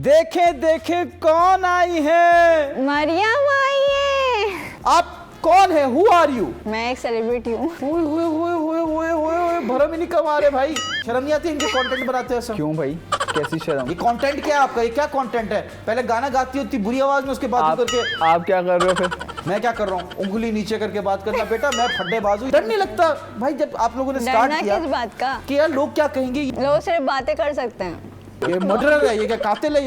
देखे देखे कौन आई है? मरियम आई है। आप कौन है? Who are you? मैं एक सेलिब्रिटी हूँ। भरम ही नहीं कमा रहे भाई, शर्म नहीं आती इनके कंटेंट बनाते हैं सब? क्यों भाई, कैसी शर्म? ये कंटेंट क्या है आपका? ये क्या कंटेंट है? पहले गाना गाती होती बुरी आवाज में, उसके बाद करके आप क्या कर रहे हो फिर? मैं क्या कर रहा हूँ? उंगली नीचे करके बात करना बेटा, मैं फड्डेबाज हूँ। डर नहीं लगता भाई जब आप लोगों ने स्टार्ट किया? किस बात का? कि यार लोग क्या कहेंगे? लोग सिर्फ बातें कर सकते हैं। ये मर्डरर है, ये क्या कातिल है?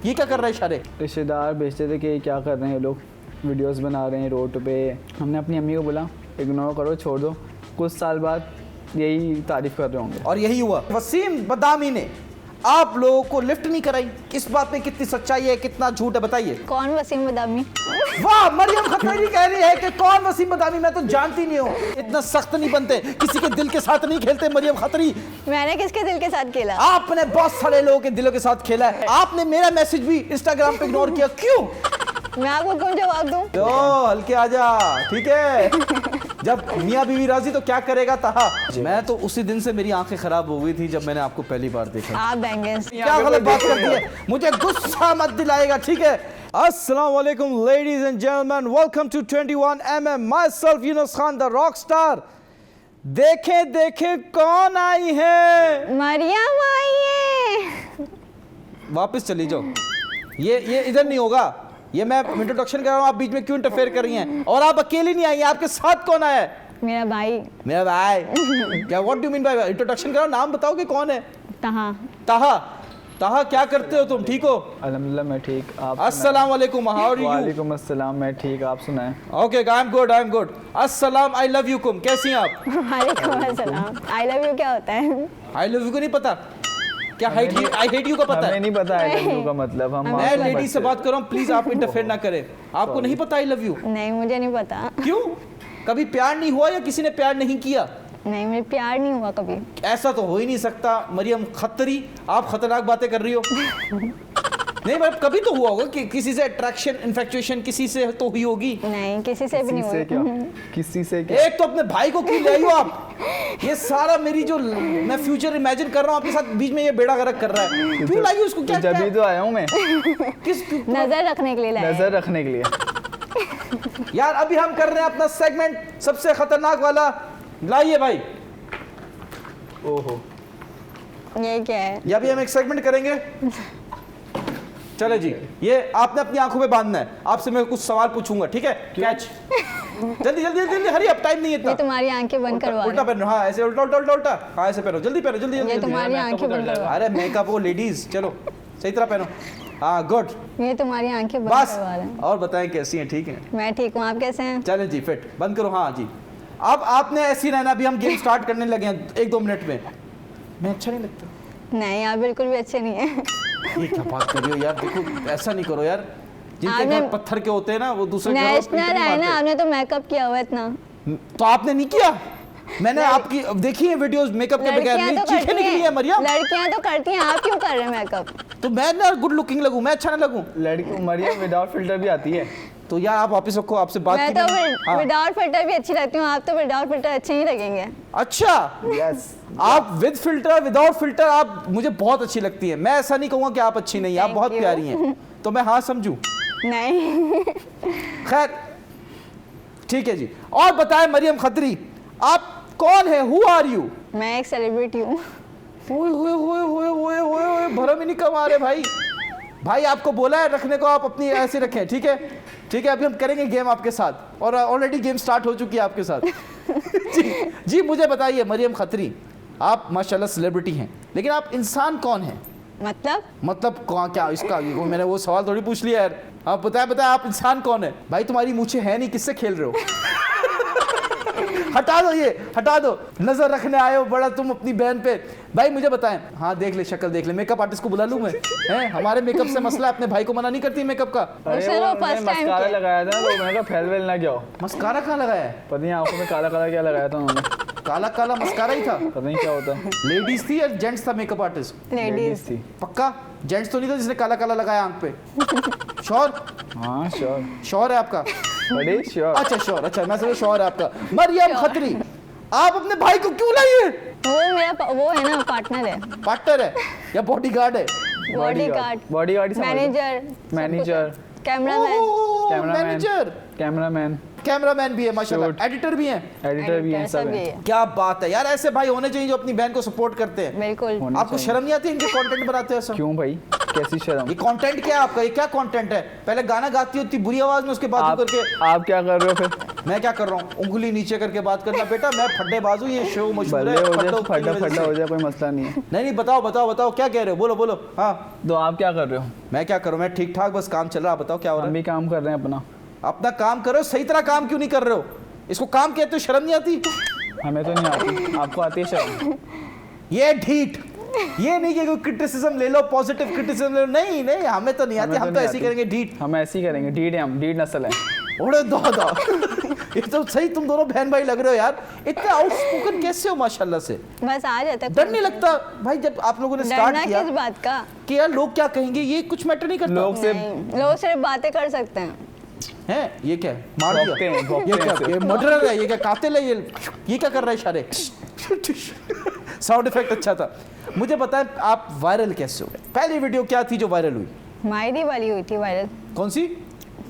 ये क्या कर रहा है इशारे? रिश्तेदार भेजते थे कि क्या कर रहे हैं लोग, वीडियोस बना रहे हैं रोड पे। हमने अपनी अम्मी को बोला इग्नोर करो, छोड़ दो। कुछ साल बाद यही तारीफ कर रहे होंगे। और यही हुआ। वसीम बदामी ने आप लोगों को लिफ्ट नहीं कराई। इस बात में कितनी सच्चाई है, कितना झूठ है, बताइए। कौन वसीम बदामी? वाह, मरियम खतरी कह रही है कि कौन वसीम बदामी? मैं तो जानती नहीं हूँ। इतना सख्त नहीं बनते, किसी के दिल के साथ नहीं खेलते मरियम खतरी। मैंने किसके दिल के साथ खेला? आपने बहुत सारे लोगों के दिलों के साथ खेला है। आपने मेरा मैसेज भी इंस्टाग्राम पे इग्नोर किया, क्यों? मैं आपको क्यों जवाब दूं? तो हल्के आजा, ठीक है। जब मियाँ बीवी राजी तो क्या करेगा ताहा। मैं तो उसी दिन से मेरी आंखें खराब हो गई थी जब मैंने आपको पहली बार देखा। आप बैंगन्स क्या गलत बात कर दी है? मुझे गुस्सा मत दिलाएगा, ठीक है? अस्सलाम वालेकुम ladies and gentleman, welcome to 21mm, myself Yunus Khan the rock star. देखे देखे कौन आई है? मरियम आई है। वापस चली जाओ, ये इधर नहीं होगा। ये मैं इंट्रोडक्शन कर रहा हूँ, आप बीच में क्यों इंटरफेयर कर रही हैं? और आप अकेली नहीं आई, आपके साथ कौन आया है? मेरा भाई। मेरा भाई? क्या what do mean by? Introduction करो, नाम बताओ कि कौन है? ताहा। ताहा? ताहा क्या करते हो तुम? ठीक हो? अल्हम्दुलिल्लाह मैं ठीक। आप? अस्सलाम वालेकुम, हाउ आर यू? वालेकुम अस्सलाम, मैं ठीक, आप सुनाएं? Okay, I am good, I am good. अस्सलाम, आई लव यू कुम, कैसी हैं आप? वालेकुम अस्सलाम। आई लव यू क्या होता है? आई लव यू को नहीं पता? क्या आई हेट यू का पता है? हमें नहीं पता आई लव यू का मतलब। हम मैं लेडी से बात कर रहा हूँ, प्लीज आप इंटरफेयर ना करें। आपको नहीं पता आई लव यू? नहीं, मुझे नहीं पता। क्यों? कभी प्यार नहीं हुआ या किसी ने प्यार नहीं किया? नहीं, मुझे प्यार नहीं हुआ कभी। ऐसा तो हो ही नहीं सकता मरियम खतरी, आप खतरनाक बातें कर रही हो। नहीं मतलब कभी तो हुआ होगा कि किसी से अट्रैक्शन, इन्फेक्चुएशन किसी से तो हुई होगी। नहीं, किसी से भी नहीं हुई। किसी से क्या? एक तो अपने भाई को क्यों ले आई हो आप? ये सारा मेरी जो मैं फ्यूचर इमेजिन कर रहा हूँ आपके साथ, बीच में ये बेड़ा गर्क कर रहा है। क्यों लाई उसको? क्या जब भी तो आया हूँ मैं। किस नजर रखने के लिए लाया? नजर रखने के लिए। यार अभी हम कर रहे हैं अपना सेगमेंट सबसे खतरनाक वाला। लाइए भाई। ओहो, ये क्या है? या भी हम एक सेगमेंट करेंगे। चले जी, ये आपने अपनी आंखों में बांधना है। आपसे मैं कुछ सवाल पूछूंगा, ठीक है? कैच। जल्दी जल्दी जल्दी, हरी अप, टाइम नहीं है इतना। ये तुम्हारी आंखें बंद करवा। उल्टा पहनो, हाँ ऐसे उल्टा उल्टा उल्टा उल्टा, हाँ ऐसे पहनो, जल्दी पहनो, जल्दी ये जल्दी। तुम्हारी आंखें बंद करवा। अरे मेकअप हो लेडीज, चलो सही तरह पहनो। हाँ गुड। ये तुम्हारी आंखें बंद बस। करवा रहे हैं। और बताएं कैसी हैं? ठीक हैं? मैं ठीक हूँ, आप कैसे हैं? चलें जी, फिट बंद करो। हाँ जी, अब आपने ऐसी रहना। अभी हम गेम स्टार्ट करने लगे हैं 1-2 मिनट में। मैं अच्छा नहीं लगता? नहीं, आप बिल्कुल भी अच्छे नहीं हैं। ये क्या बात कर रही हो यार? देखो ऐसा नहीं करो यार। जिनके घर पत्थर के होते हैं ना, वो दूसरे नेशनल है ना, आपने तो मेकअप किया हुआ इतना। तो आपने नहीं किया? मैंने आपकी देखी है वीडियोस मेकअप के बगैर। नहीं चीखें निकली है मरियम। लड़कियां तो करती हैं, आप क्यों कर रहे हैं मेकअप? तो मैं ना गुड लुकिंग लगूं, मैं अच्छा ना लगूं? लड़की मरियम विदाउट फिल्टर भी आती है। तो यार आप वापस रखो, आपसे बात मैं की तो हाँ। विदाउट फिल्टर भी अच्छी लगती हूँ, आप तो विदाउट फिल्टर अच्छे ही लगेंगे। अच्छा यस, आप विद फिल्टर विदाउट फिल्टर आप मुझे बहुत अच्छी लगती है। मैं ऐसा नहीं कहूँगा कि आप अच्छी नहीं, आप Thank बहुत you. प्यारी हैं। तो मैं हाँ समझूं? नहीं। खैर ठीक है जी। और बताएं मरियम खतरी, आप कौन है? Who are you? मैं एक सेलिब्रिटी हूँ। भरम ही नहीं कमा रहे भाई। भाई आपको बोला है रखने को, आप अपनी ऐसे रखें, ठीक है? ठीक है, अभी हम करेंगे गेम आपके साथ, और ऑलरेडी गेम स्टार्ट हो चुकी है आपके साथ। जी मुझे बताइए मरियम खतरी, आप माशाल्लाह सेलिब्रिटी हैं, लेकिन आप इंसान कौन हैं? मतलब क्या इसका मैंने वो सवाल थोड़ी पूछ लिया यार। आप बताए आप इंसान कौन है? भाई तुम्हारी मूछें है नहीं, किससे खेल रहे हो? हटा दो, ये हटा दो। नजर रखने आए हो बड़ा तुम अपनी बहन पे। भाई मुझे बताएं। हाँ देख ले, शक्ल देख ले। मेकअप आर्टिस्ट को बुला लूं मैं? हैं हमारे मेकअप से मसला है, अपने भाई को मना नहीं करती मेकअप का। अरे वो मस्कारा लगाया था, तो मैंने कहा फैल वेल ना क्या हो। मस्कारा कहाँ लगाया है? पता नहीं आंखों में काला काला क्या लगाया था उन्होंने। काला काला मस्कारा ही था? पता नहीं क्या होता है। लेडीज थी या जेंट्स था मेकअप आर्टिस्ट? लेडीज थी। पक्का जेंट्स तो नहीं था जिसने काला काला लगाया आंख पे? श्योर? हाँ श्योर। श्योर है आपका? बड़े श्योर। अच्छा श्योर, अच्छा मैं समझा श्योर है आपका। मरियम खतरी, आप अपने भाई को क्यों लाइए? वो है ना, पार्टनर है। पार्टनर है या बॉडीगार्ड है? Bodyguard, bodyguard, manager, cameraman, cameraman cameraman भी है माशाल्लाह, Shoot. एडिटर भी है। एडिटर भी हैं, सब भी हैं। है। क्या बात है यार, ऐसे भाई होने चाहिए जो अपनी बहन को सपोर्ट करते हैं। बिल्कुल। होने आपको चाहिए। शर्म नहीं आती इनके कंटेंट बनाते हो ऐसा? क्यों भाई, कैसी शर्म? ये कंटेंट क्या है आपका? ये क्या कंटेंट है? पहले गाना गाती होती बुरी आवाज में, उसके बाद आप करके आप क्या कर रहे हो फिर? मैं क्या कर रहा हूँ? उंगली नीचे करके बात करना बेटा, मैं फड्डेबाज हूँ, ये शो मशहूर बल्ले है हो फड्डों जाए, की फड्डा वजह फड्डा से। हो जाए, कोई मसला नहीं है। नहीं बताओ बताओ बताओ, क्या कह रहे हो? बोलो बोलो। हाँ तो आप क्या कर रहे हो? मैं क्या करूँ? मैं ठीक ठाक, बस काम चल रहा है। बताओ क्या हो रहा हम है? भी काम कर रहे हैं अपना। अपना काम करो, सही तरह काम क्यों नहीं कर रहे हो? इसको काम कहते हो, शर्म नहीं आती? हमें तो नहीं आती, आपको आती है शर्म? ये ढीठ, ये नहीं कि कोई क्रिटिसिज्म ले लो, पॉजिटिव क्रिटिसिज्म ले लो, नहीं नहीं, हमें तो नहीं आती, हम तो नहीं ऐसे ही आती। करेंगे ढीठ। हम ऐसे ही करेंगे, ढीठ है हम, ढीठ नस्ल है। ओड़े दादा ये तो सही, तुम दोनों बहन भाई लग रहे हो यार। इतने आउटस्पोकन कैसे हो माशाल्लाह से? बस आ जाता है। डर नहीं लगता भाई जब आप लोगों ने स्टार्ट डरना किया किस बात का? कि यार लोग क्या कहेंगे, ये कुछ मैटर नहीं करता? लोग से नहीं, लोग सिर्फ बातें कर सकते हैं। हैं ये क्या है? मार भौंकते दिया हैं, भौंकते ये हैं क्या? सिर्फ। ये मर्डरर है, ये क्या कातिल है? ये क्या कर रहा है इशारे? साउंड इफेक्ट अच्छा था। मुझे पता है आप वायरल कैसे हो गए। पहली वीडियो क्या थी जो वायरल हुई? मायरी वाली हुई थी वायरल, कौन सी?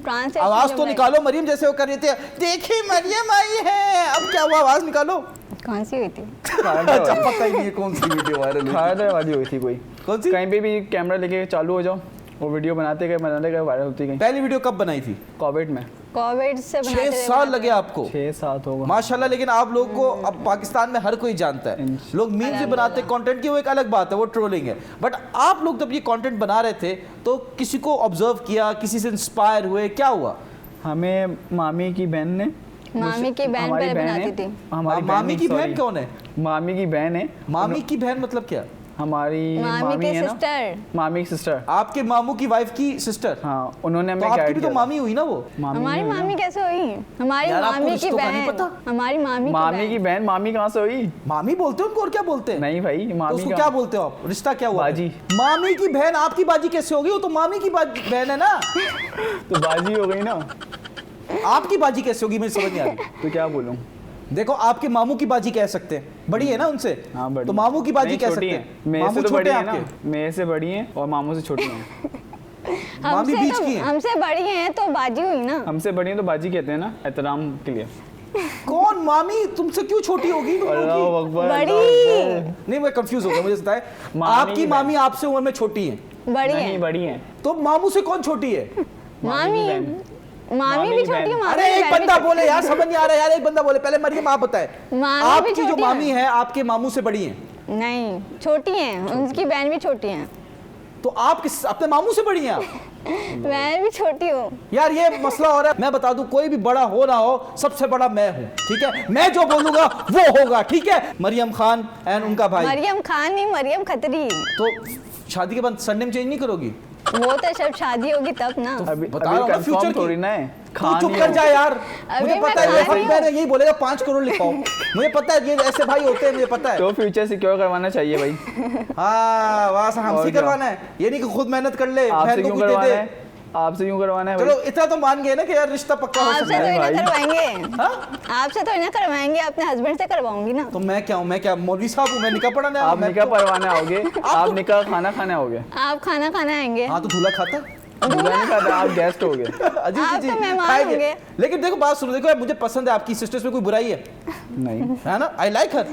फ्रांस से। आवाज तो निकालो मरियम, जैसे वो कर रही थी, देखिए मरियम आई है। अब क्या हुआ? आवाज निकालो। कौन सी हुई थी? अच्छा पता ही नहीं है कौन सी वीडियो वायरल हुई। खाना वाली हुई थी कोई, कौन सी? कहीं पे भी कैमरा लेके चालू हो जाओ, वो वीडियो बनाते गए वायरल होती गई। पहली वीडियो कब बनाई थी? कोविड में। कोविड से 6 साल लगे आपको 6-7 होगा माशाल्लाह। लेकिन आप लोगों को अब पाकिस्तान में हर कोई जानता है। लोग मीम्स भी बनाते हैं कंटेंट की, वो एक अलग बात है, वो ट्रोलिंग है। बट आप लोग जब ये कंटेंट बना रहे थे तो किसी को ऑब्जर्व किया, किसी से इंस्पायर हुए, क्या हुआ? हमें मामी की बहन ने, मामी की बहन हमारी पहले बहन बनाती है, थी। हमारी मामी की sorry, बहन कौन है? मामी की बहन है। मामी की बहन मतलब क्या? हमारी मामी मामी के है ना, सिस्टर। मामी की सिस्टर। आपके मामू की वाइफ की सिस्टर? हाँ, उन्होंने तो हमें आपकी गाइड भी तो किया। मामी हुई ना वो? हमारी हुई ना। मामी कैसे हुई? हमारी यार, आपको मामी की रिश्तों का नहीं बहन, पता? हमारी मामी मामी की बहन, मामी कहाँ से हुई? मामी बोलते हो उनको, और क्या बोलते हैं? नहीं भाई, तो मामी उसको का क्या बोलते हो आप? रिश्ता क्या हुआ? बाजी। मामी की बहन आपकी बाजी कैसे होगी? वो तो मामी की बहन है ना। तो बाजी हो गई ना। आपकी बाजी कैसे होगी? मुझे समझ नहीं आ रही। तो क्या बोलूं? देखो आपके मामू की बाजी कह सकते हैं, बड़ी है ना उनसे। हाँ, बड़ी। तो मामू की बाजी नहीं, कह छोटी सकते हैं। हैं। मेरे मामू से तो छोटे बड़ी हैं है ना, आपके? मेरे से बड़ी हैं और मामू से छोटी हैं। मामी बीच की हैं। हमसे बड़ी हैं तो बाजी हुई ना। हमसे बड़ी हैं तो बाजी कहते हैं ना, एहतराम के लिए। कौन मामी तुमसे क्यों छोटी होगी? तुम लोगों की? अल्लाह अकबर, बड़ी। अल्लाह अकबर। नहीं मैं कंफ्यूज हो गया, मुझे बताए। मामी आपकी की मामी आपसे उम्र में छोटी है, बड़ी नहीं, हैं। बड़ी हैं। तो मामू से कौन छोटी है? मामी बहन। मामी मामी भी की छोटी है, बहन। मामी अरे की एक बहन भी बंदा छोटी बोले यार, समझ नहीं आ रहा यार। एक बंदा बोले। पहले मरियम आप बताए, मामी भी आपकी जो छोटी है। मामी है आपके मामू से बड़ी है, है। नहीं, छोटी हैं, उनकी बहन भी छोटी हैं। तो आप किस अपने मामू से बड़ी हैं आप? मैं भी छोटी हूँ। यार ये मसला हो रहा है। मैं बता दूं, कोई भी बड़ा हो ना हो, सबसे बड़ा मैं हूं, ठीक है? मैं जो बोलूंगा वो होगा, ठीक है? मरियम खान एंड उनका भाई। मरियम खान नहीं, मरियम खत्री। तो शादी के बाद सरनेम चेंज नहीं करोगी? वो तो जब शादी होगी तब ना। अभी बता रहा हूं ना, कंफर्म future की। थोड़ी ना है। तू खान चुप ही कर हो। जा यार। अभी मुझे मैं पता है खा ये रही हूँ। मैं यही बोलेगा 5 करोड़ लिखाओ। मुझे पता है ये ऐसे भाई होते हैं, मुझे पता है। तो फ्यूचर सिक्योर करवाना चाहिए भाई। हाँ वहां से और हमसे क्या? करवाना है, ये नहीं कि खुद मेहनत कर ले, आपसे बहन को क्यों कुछ दे करवाना दे। है? आपसे क्यों करवाना है चलो भाई? इतना तो मान गए ना कि यार रिश्ता पक्का हो आपसे सकता तो है। ही ना भाई। करवाएंगे। हाँ? आपसे तो ही ना करवाएंगे, अपने हस्बैंड से करवाऊंगी ना। तो मैं क्या हूँ? मैं क्या मौलवी साहब हूँ? मैं निकाह पढ़ाने आया हूँ? आप मैं निकाह तो- पढ़वाने आओगे, आप निकाह खाना खाने आओगे। आप खाना खाना आएंगे। हाँ तो दूल्हा खाता है। दूल्हा नहीं खाता, आप गेस्ट होगे। अजी आप जी तो जी मेहमान खाएंगे। होंगे। लेकिन देखो बात सुनो, देखो मुझे पसंद है आपकी सिस्टर्स में, कोई बुराई है नहीं, है ना? आई लाइक हर।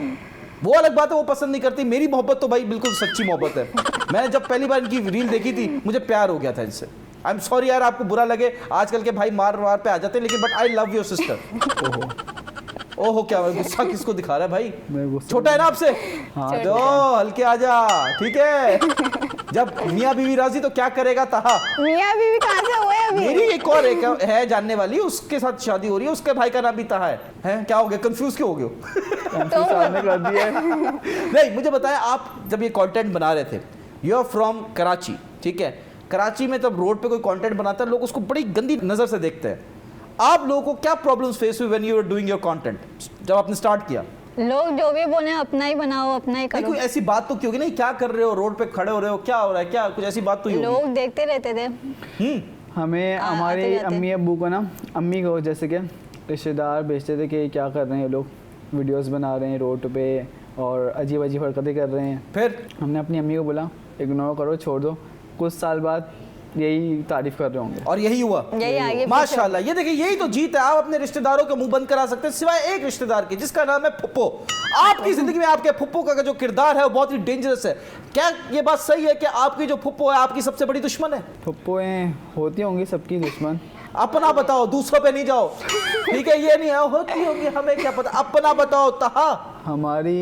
वो अलग बात है, वो पसंद नहीं करती। मेरी मोहब्बत तो भाई बिल्कुल सच्ची मोहब्बत है। मैंने जब पहली बार इनकी रील देखी थी, मुझे प्यार हो गया था इनसे। आई एम सॉरी यार, आपको बुरा लगे, आजकल के भाई मार वार पे आ जाते हैं, लेकिन but I love your sister. ओहो ओहो, क्या गुस्सा किसको दिखा रहा है भाई? मैं गुस्सा- छोटा है ना आपसे? हाँ, जो हल्के आ जा, ठीक है? जब मियाँ बीवी राजी तो क्या करेगा ताहा। मियाँ बीवी कहाँ से हुए अभी? मेरी एक और एक है जानने वाली, उसके साथ शादी हो रही है, उसके भाई का नाम भी ताहा है? क्या हो गया? कंफ्यूज क्यों हो गए हो? कंफ्यूज आपने कर दिया है। नहीं मुझे बताया, आप जब ये कंटेंट बना रहे थे, यू आर फ्रॉम कराची, ठीक है? कराची में तब रोड पे कोई कंटेंट बनाता है, लोग उसको बड़ी गंदी नज़र से देखते हैं। आप लोगों को क्या प्रॉब्लम्स फेस हुई when you are doing your content, जब आपने स्टार्ट किया? लोग जो भी बोले अपना ही बनाओ, अपना ही नहीं करो। कोई ऐसी बात तो क्यों नहीं? क्या कर रहे हो? रोड पे खड़े हो रहे हो, क्या हो रहा है? क्या कुछ ऐसी बात तो ही होगी। लोग देखते रहते थे। हमें आते हमारे जाते। अम्मी अब्बू को ना, अम्मी को जैसे कि रिश्तेदार भेजते थे कि क्या कर रहे हैं ये लोग, वीडियोस बना रहे हैं रोड पे और अजीब अजीब हरकतें कर रहे हैं। फिर हमने अपनी अम्मी को बोला इग्नोर करो, छोड़ दो, कुछ साल बाद यही तारीफ कर रहे होंगे। और यही हुआ। यही आगे माशाल्लाह, ये देखिए यही तो जीत है। आप अपने रिश्तेदारों के मुंह बंद करा सकते हैं सिवाय एक रिश्तेदार के, जिसका नाम है फुप्पो। आपकी जिंदगी में आपके फुप्पो का जो किरदार है वो बहुत ही डेंजरस है। क्या ये बात सही है कि आपकी जो फुप्पो है आपकी सबसे बड़ी दुश्मन है? फुप्पोएं होती होंगी सबकी दुश्मन। अपना बताओ, दूसरों पे नहीं जाओ, ठीक है? ये नहीं है होती होगी, हमें क्या पता, अपना बताओ। तहा हमारी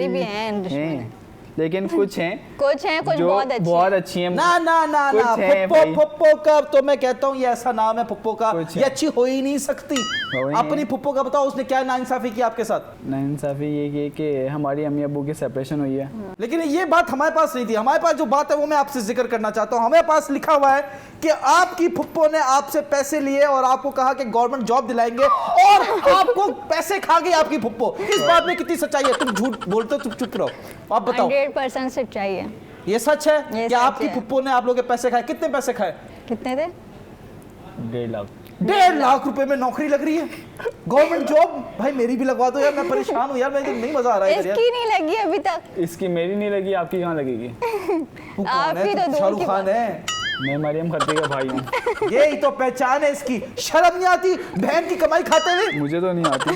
भी हैं दुश्मन। लेकिन कुछ हैं कुछ जो बहुत अच्छी हैं। ना ना ना कुछ ना, हैं फुप्पो भाई। फुप्पो का तो मैं कहता हूँ ये ऐसा नाम है फुप्पो का, कुछ ये है। अच्छी हो ही नहीं सकती। वही अपनी है। फुप्पो का बताओ, उसने क्या नाइंसाफी की आपके साथ? नाइंसाफी ये कि हमारी अम्मी अब्बू की सेपरेशन हुई है। लेकिन ये बात हमारे पास नहीं थी। हमारे पास जो बात है वो मैं आपसे जिक्र करना चाहता हूँ। हमारे पास लिखा हुआ है कि आपकी फुप्पो ने आपसे पैसे लिए और आपको कहा कि गवर्नमेंट जॉब दिलाएंगे, और आपको पैसे खा गई आपकी फुप्पो। इस बात में कितनी सच्चाई है? तुम झूठ बोलते हो, तुम चुप रहो, आप बताओ। 100% सच्चाई है। ये सच है ये कि सच आपकी है। फुप्पो ने आप लोगों के पैसे खाए? कितने पैसे खाए? कितने थे? 1.5 लाख। 1.5 लाख रुपए में नौकरी लग रही है, गवर्नमेंट जॉब। भाई मेरी भी लगवा दो यार, मैं परेशान हूँ यार, मुझे नहीं मजा आ रहा है इधर यार। इसकी नहीं लगी अभी तक। इसकी मेरी नहीं लगी, आपकी कहाँ लगेगी? तू कौन आपकी है? तो तू दूर शाहरुख की खान बात। है? मैं मरियम खत्री का भाई हूँ। यही तो पहचान है इसकी। शर्म नहीं आती बहन की कमाई खाते हुए? मुझे तो नहीं आती।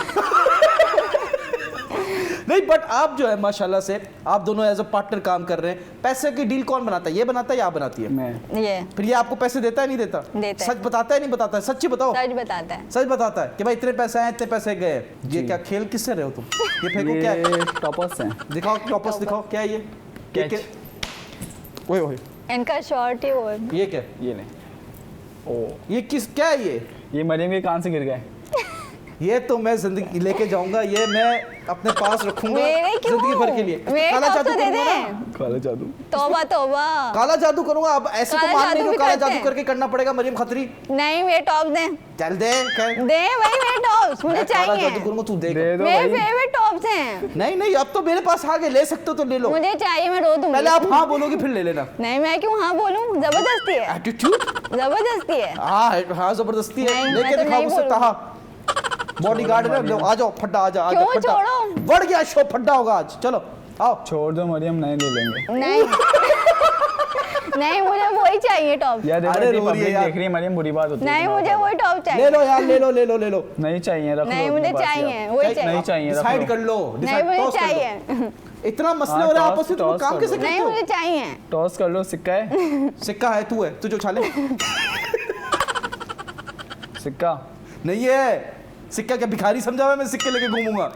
नहीं, बट आप जो है माशाल्लाह से आप दोनों एज अ पार्टनर काम कर रहे हैं। पैसे की डील कौन बनाता है? ये बनाता है या आप बनाती है? मैं। ये फिर ये आपको पैसे देता है नहीं देता? देता है। सच बताता है नहीं बताता है? सच्ची बताओ। सच बताता है। सच बताता है कि भाई इतने पैसे आए, इतने पैसे गए। ये जी। क्या खेल किससे रहे हो तुम? ये फेंको क्या है? ये टॉपर्स हैं। दिखाओ टॉपर्स, दिखाओ क्या है ये? कैच। ओए ओए, इनका शॉर्ट ही वो है। ये क्या? ये ले। ओ, ये किस क्या है ये? ये मरियम के कान से गिर गए। ये तो मैं जिंदगी लेके जाऊंगा, ये मैं अपने पास रखूंगा मेरे क्यों? जिंदगी भर के लिए। मेरे काला टॉप जादू तो दे करूंगा दे। ना? काला जादू। तौबा तौबा। काला जादू करूंगा। अब ऐसे तो काला मान नहीं जादू दो, भी काला करते जादू हैं। करके करना पड़ेगा मरियम खत्री। नहीं मेरे टॉप दे। चल दे क्या? दे भाई मेरे टॉप्स मुझे मैं काला चाहिए। जादू करूंगा, तू दे देख। दो मेरे भाई। फेवरेट टॉप्स हैं। नहीं नहीं, अब तो मेरे पास आ गए, ले सकते हो तो ले लो। मुझे चाहिए, मैं रो दूंगी। पहले आप हाँ बोलोगे फिर ले लेना। नहीं मैं क्यों हाँ बोलूं? जबरदस्ती है। एटीट्यूड। जबरदस्ती है। हाँ जबरदस्ती है। नहीं, लेके मैं तो दिखाओ नहीं मुझसे बोलूंगी। कहा। बॉडीगार्ड है ना, आ जाओ फड्डा, आ जा क्यों फड्डा। छोड़ो? बढ़ गया शो, फड्डा होगा आज। चलो आओ। छोड़ दो मरियम, नहीं ले लेंगे। नहीं नहीं मुझे वही चाहिए टॉप। यार देखो, अरे इतनी रो रही है पब्लिक यार। देख रही है मरियम, बुरी बात होती है। नहीं मुझे वही टॉप ले चाहिए। लो यार, ले लो ले लो ले लो। नहीं चाहिए, रख लो नहीं अपने मुझे पास ही चाहिए, आप। वही चाहिए? नहीं चाहिए। चाहिए, रख डिसाइड लो। कर लो। नहीं डिसाइड मुझे टॉस कर चाहिए। लो। इतना मसले हाँ, हो रहे हैं टॉस- आपस में, तुम टॉस काम कर कैसे लो। करते नहीं हो? मुझे चाहिए। टॉस कर लो, सिक्का है। सिक्का है, तू है, तू जो उछाले। सिक्का। नहीं है सिक्का, क्या भिखारी समझा हुआ है मैं सिक्के लेके घूमूंगा?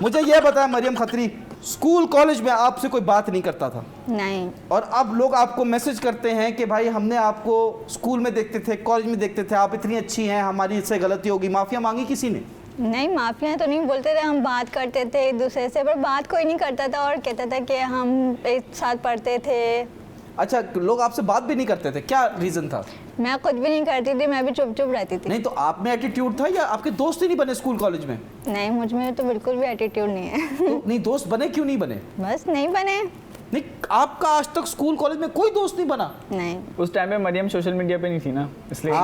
मुझे ये बताया मरियम खत्री, स्कूल कॉलेज में आपसे कोई बात नहीं करता था, नहीं और अब लोग आपको मैसेज करते हैं कि भाई हमने आपको स्कूल में देखते थे, कॉलेज में देखते थे, आप इतनी अच्छी हैं, हमारी इससे गलती होगी। माफिया मांगी किसी ने? नहीं माफिया तो नहीं बोलते थे, हम बात करते थे एक दूसरे से, पर बात कोई नहीं करता था और कहता था कि हम एक साथ पढ़ते थे। अच्छा, लोग आपसे बात भी नहीं करते थे, क्या रीजन था? मैं खुद भी नहीं करती थी, मैं भी चुप चुप रहती थी। नहीं तो आप में एटीट्यूड था या आपके दोस्त ही नहीं बने स्कूल कॉलेज में? नहीं मुझ में तो बिल्कुल भी एटीट्यूड नहीं है। तो नहीं दोस्त बने, क्यों नहीं बने? बस नहीं बने। नहीं, आपका आज तक स्कूल कॉलेज में कोई दोस्त नहीं बना? नहीं उस टाइम पे मरियम सोशल मीडिया पे नहीं थी ना, इसलिए।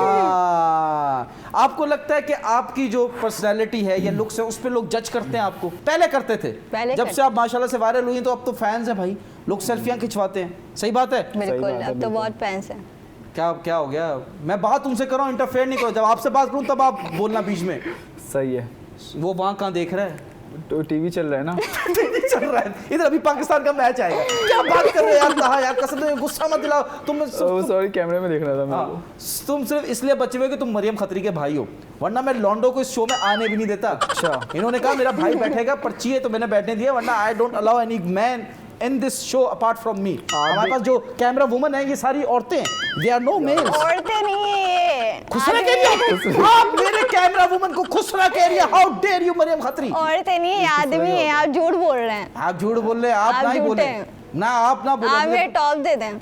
आपको लगता है कि आपकी जो पर्सनालिटी है या लुक्स है उस पे लोग जज करते हैं आपको? पहले करते थे, पहले जब करते से आप माशाल्लाह से वायरल हुई हैं तो अब तो फैंस हैं भाई, लोग सेल्फियां खिंचवाते हैं। सही बात है? बिल्कुल, बात है, अब तो बिल्कुल। बहुत फैंस है। क्या क्या हो गया? मैं बात उनसे कर रहा हूँ, इंटरफेयर नहीं करो। जब आपसे बात करूँ तब आप बोलना बीच में। सही है। वो वहाँ कहाँ देख रहा है? तो टीवी चल रहा है ना। चल रहा है इधर, अभी पाकिस्तान का मैच आएगा। क्या बात कर रहे हो यार? कहा यार, कसम से गुस्सा मत दिलाओ तुम। सॉरी, कैमरे में देख रहा था मैं। हाँ, तुम सिर्फ इसलिए बचे हुए कि तुम मरियम खत्री के भाई हो, वरना मैं लॉन्डो को इस शो में आने भी नहीं देता। अच्छा। इन्होंने कहा मेरा भाई बैठेगा, पर्ची है तो मैंने बैठने दिया, वरना I don't allow any man in this show apart from me. हमारे पास जो कैमरा वुमन है ये सारी औरतें हैं, दे आर नो मेल्स। औरतें नहीं है ये, खुसरा आदमी कह है। रही हो आप मेरे कैमरा वुमन को? खुसरा कह रही है? How dare you Mariam Khatri. औरतें नहीं है, आदमी है। आप झूठ बोल रहे हैं। आप झूठ बोल रहे हैं, आप आप ना ही झूठे बोले हैं। ना, आप ना आप बोले। मेरे टॉप दे दें।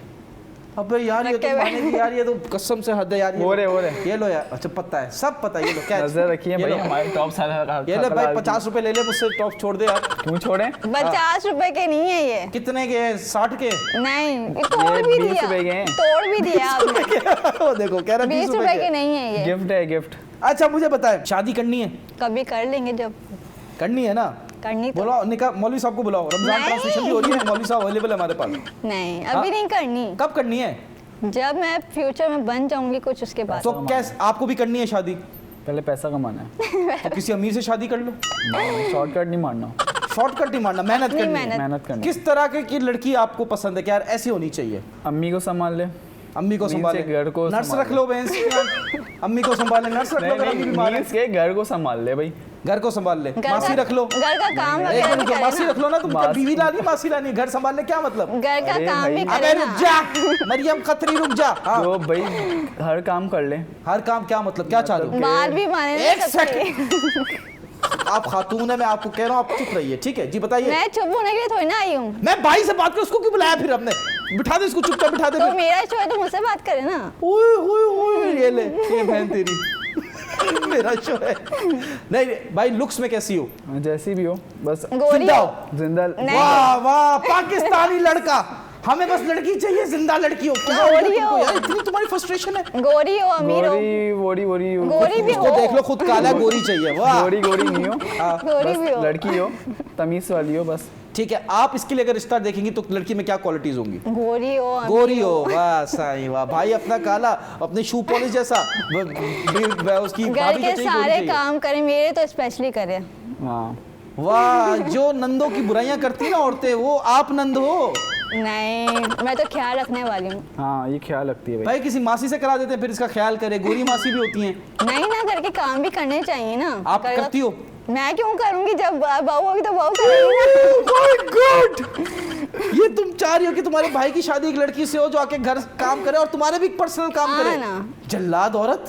अबे यार ये तो रखे हुए। माने की यार, ये तो कसम से हद है यार। वो रे। ये लो यार। अच्छा पता है, सब पता है, ये लो क्या नजर रखिए भाई, हमारे टॉप सारा। ये ले भाई, 50 रुपए ले ले मुझसे, टॉप छोड़ दे यार। क्यों छोड़े? 50 रुपए के नहीं है ये। कितने के हैं? 60 के? नहीं ये तोड़ भी 20 दिया, रुपए के हैं। तोड़ भी दिया आपने। वो देखो कह रहा 20 रुपए के नहीं है ये। गिफ्ट है, गिफ्ट। अच्छा मुझे बताएं, शादी करनी है? कभी कर लेंगे जब। करनी है ना? करनी तो बोलो निकाह, मौलवी साहब को बुलाओ, रमजान नहीं। ट्रांसलेशन भी हो रही है, मौलवी साहब अवेलेबल है हमारे पास। नहीं, अभी नहीं करनी। कब करनी है? जब मैं फ्यूचर में बन जाऊंगी कुछ उसके बाद। तो कैसे आपको भी करनी है शादी? पहले पैसा कमाना है। तो किसी अमीर से शादी कर लो। शॉर्टकट नहीं मारना। शॉर्टकट नहीं मारना, मेहनत नहीं, करनी है। मेहनत। मेहनत करनी। किस तरह की लड़की आपको पसंद है कि यार ऐसी होनी चाहिए? अम्मी को संभाल ले। अम्मी को मीन्स संभाले, के घर को नर्स संभाले। रख लो भैंस। अम्मी को संभाले, नर्स रख लो, नहीं अगर अम्मी नहीं, बीमार है। मीन्स के घर को संभाल ले भाई। घर को संभाल ले, घर मासी का- रख लो। घर का काम एक वगैरह भी मिनट, मासी करे रख लो ना, तुम क्या मासी- बीवी लानी मासी लानी? घर संभाल ले क्या मतलब? ना। घर का अरे काम भी भाई। करे अबे ना। रुक जा मरियम खत्री, रुक जा। हाँ। तो भाई हर काम कर ले। हर काम क्या मतलब, क्या चाह रहे हो? बाल भी माने एक ना सबके। आप खातून है, मैं आपको कह रहा हूँ, आप चुप रहिए, ठीक है जी? बताइए। मैं चुप होने के लिए थोड़ी ना आई हूँ। मैं भाई से बात कर, उसको क्यों बुलाया फिर हमने? बिठा दे इसको, चुपचाप बिठा दे तो फिर। मेरा शो है तो मुझसे बात करे ना। ओए ओए ओए, ये ले, ये बहन तेरी। मेरा शो है। नहीं भाई, लुक्स में कैसी हो? जैसी भी हो बस गोरी जिंदा हो। हो। जिंदा। नहीं। वाह वाह, पाकिस्तानी लड़का। हमें बस लड़की चाहिए, जिंदा लड़की हो। क्या हो गया गोरी तुमको हो। यार, इतनी तुम्हारी फ्रस्ट्रेशन है? गोरी हो, अमीर हो। गोरी वोरी वोरी गोरी भी उसको हो। देख लो, खुद काला है, गोरी चाहिए। वाह। गोरी गोरी नहीं हो। गोरी बस भी हो। लड़की हो, तमीज वाली हो बस। ठीक है, आप इसके लिए अगर रिश्ता देखेंगी तो लड़की में क्या क्वालिटीज होंगी? गोरी हो, अमीर गोरी हो, वाह साईं वाह। भाई अपना काला, अपने शू पॉलिश जैसा, उसकी घर भाभी के को चाहिए, गोरी सारे चाहिए। काम करे, मेरे तो स्पेशली करे। हाँ वाह, जो नंदों की बुराइयां करती ना औरतें, वो आप नंद हो। नहीं, मैं तो ख्याल रखने वाली हूँ। हाँ, ये ख्याल रखती है भाई। भाई किसी मासी से करा देते हैं, फिर इसका ख्याल करे। गोरी मासी भी होती हैं। नहीं ना, घर के काम भी करने चाहिए ना। आप करेगा- करती हो? मैं क्यों करूंगी? जब बहू होगी तो बहू करेगी ना। My God! ये तुम चाह रही हो कि तुम्हारे भाई की शादी एक लड़की से हो जो आके घर काम करे और तुम्हारे भी पर्सनल काम हाँ करे? ना। जल्लाद औरत।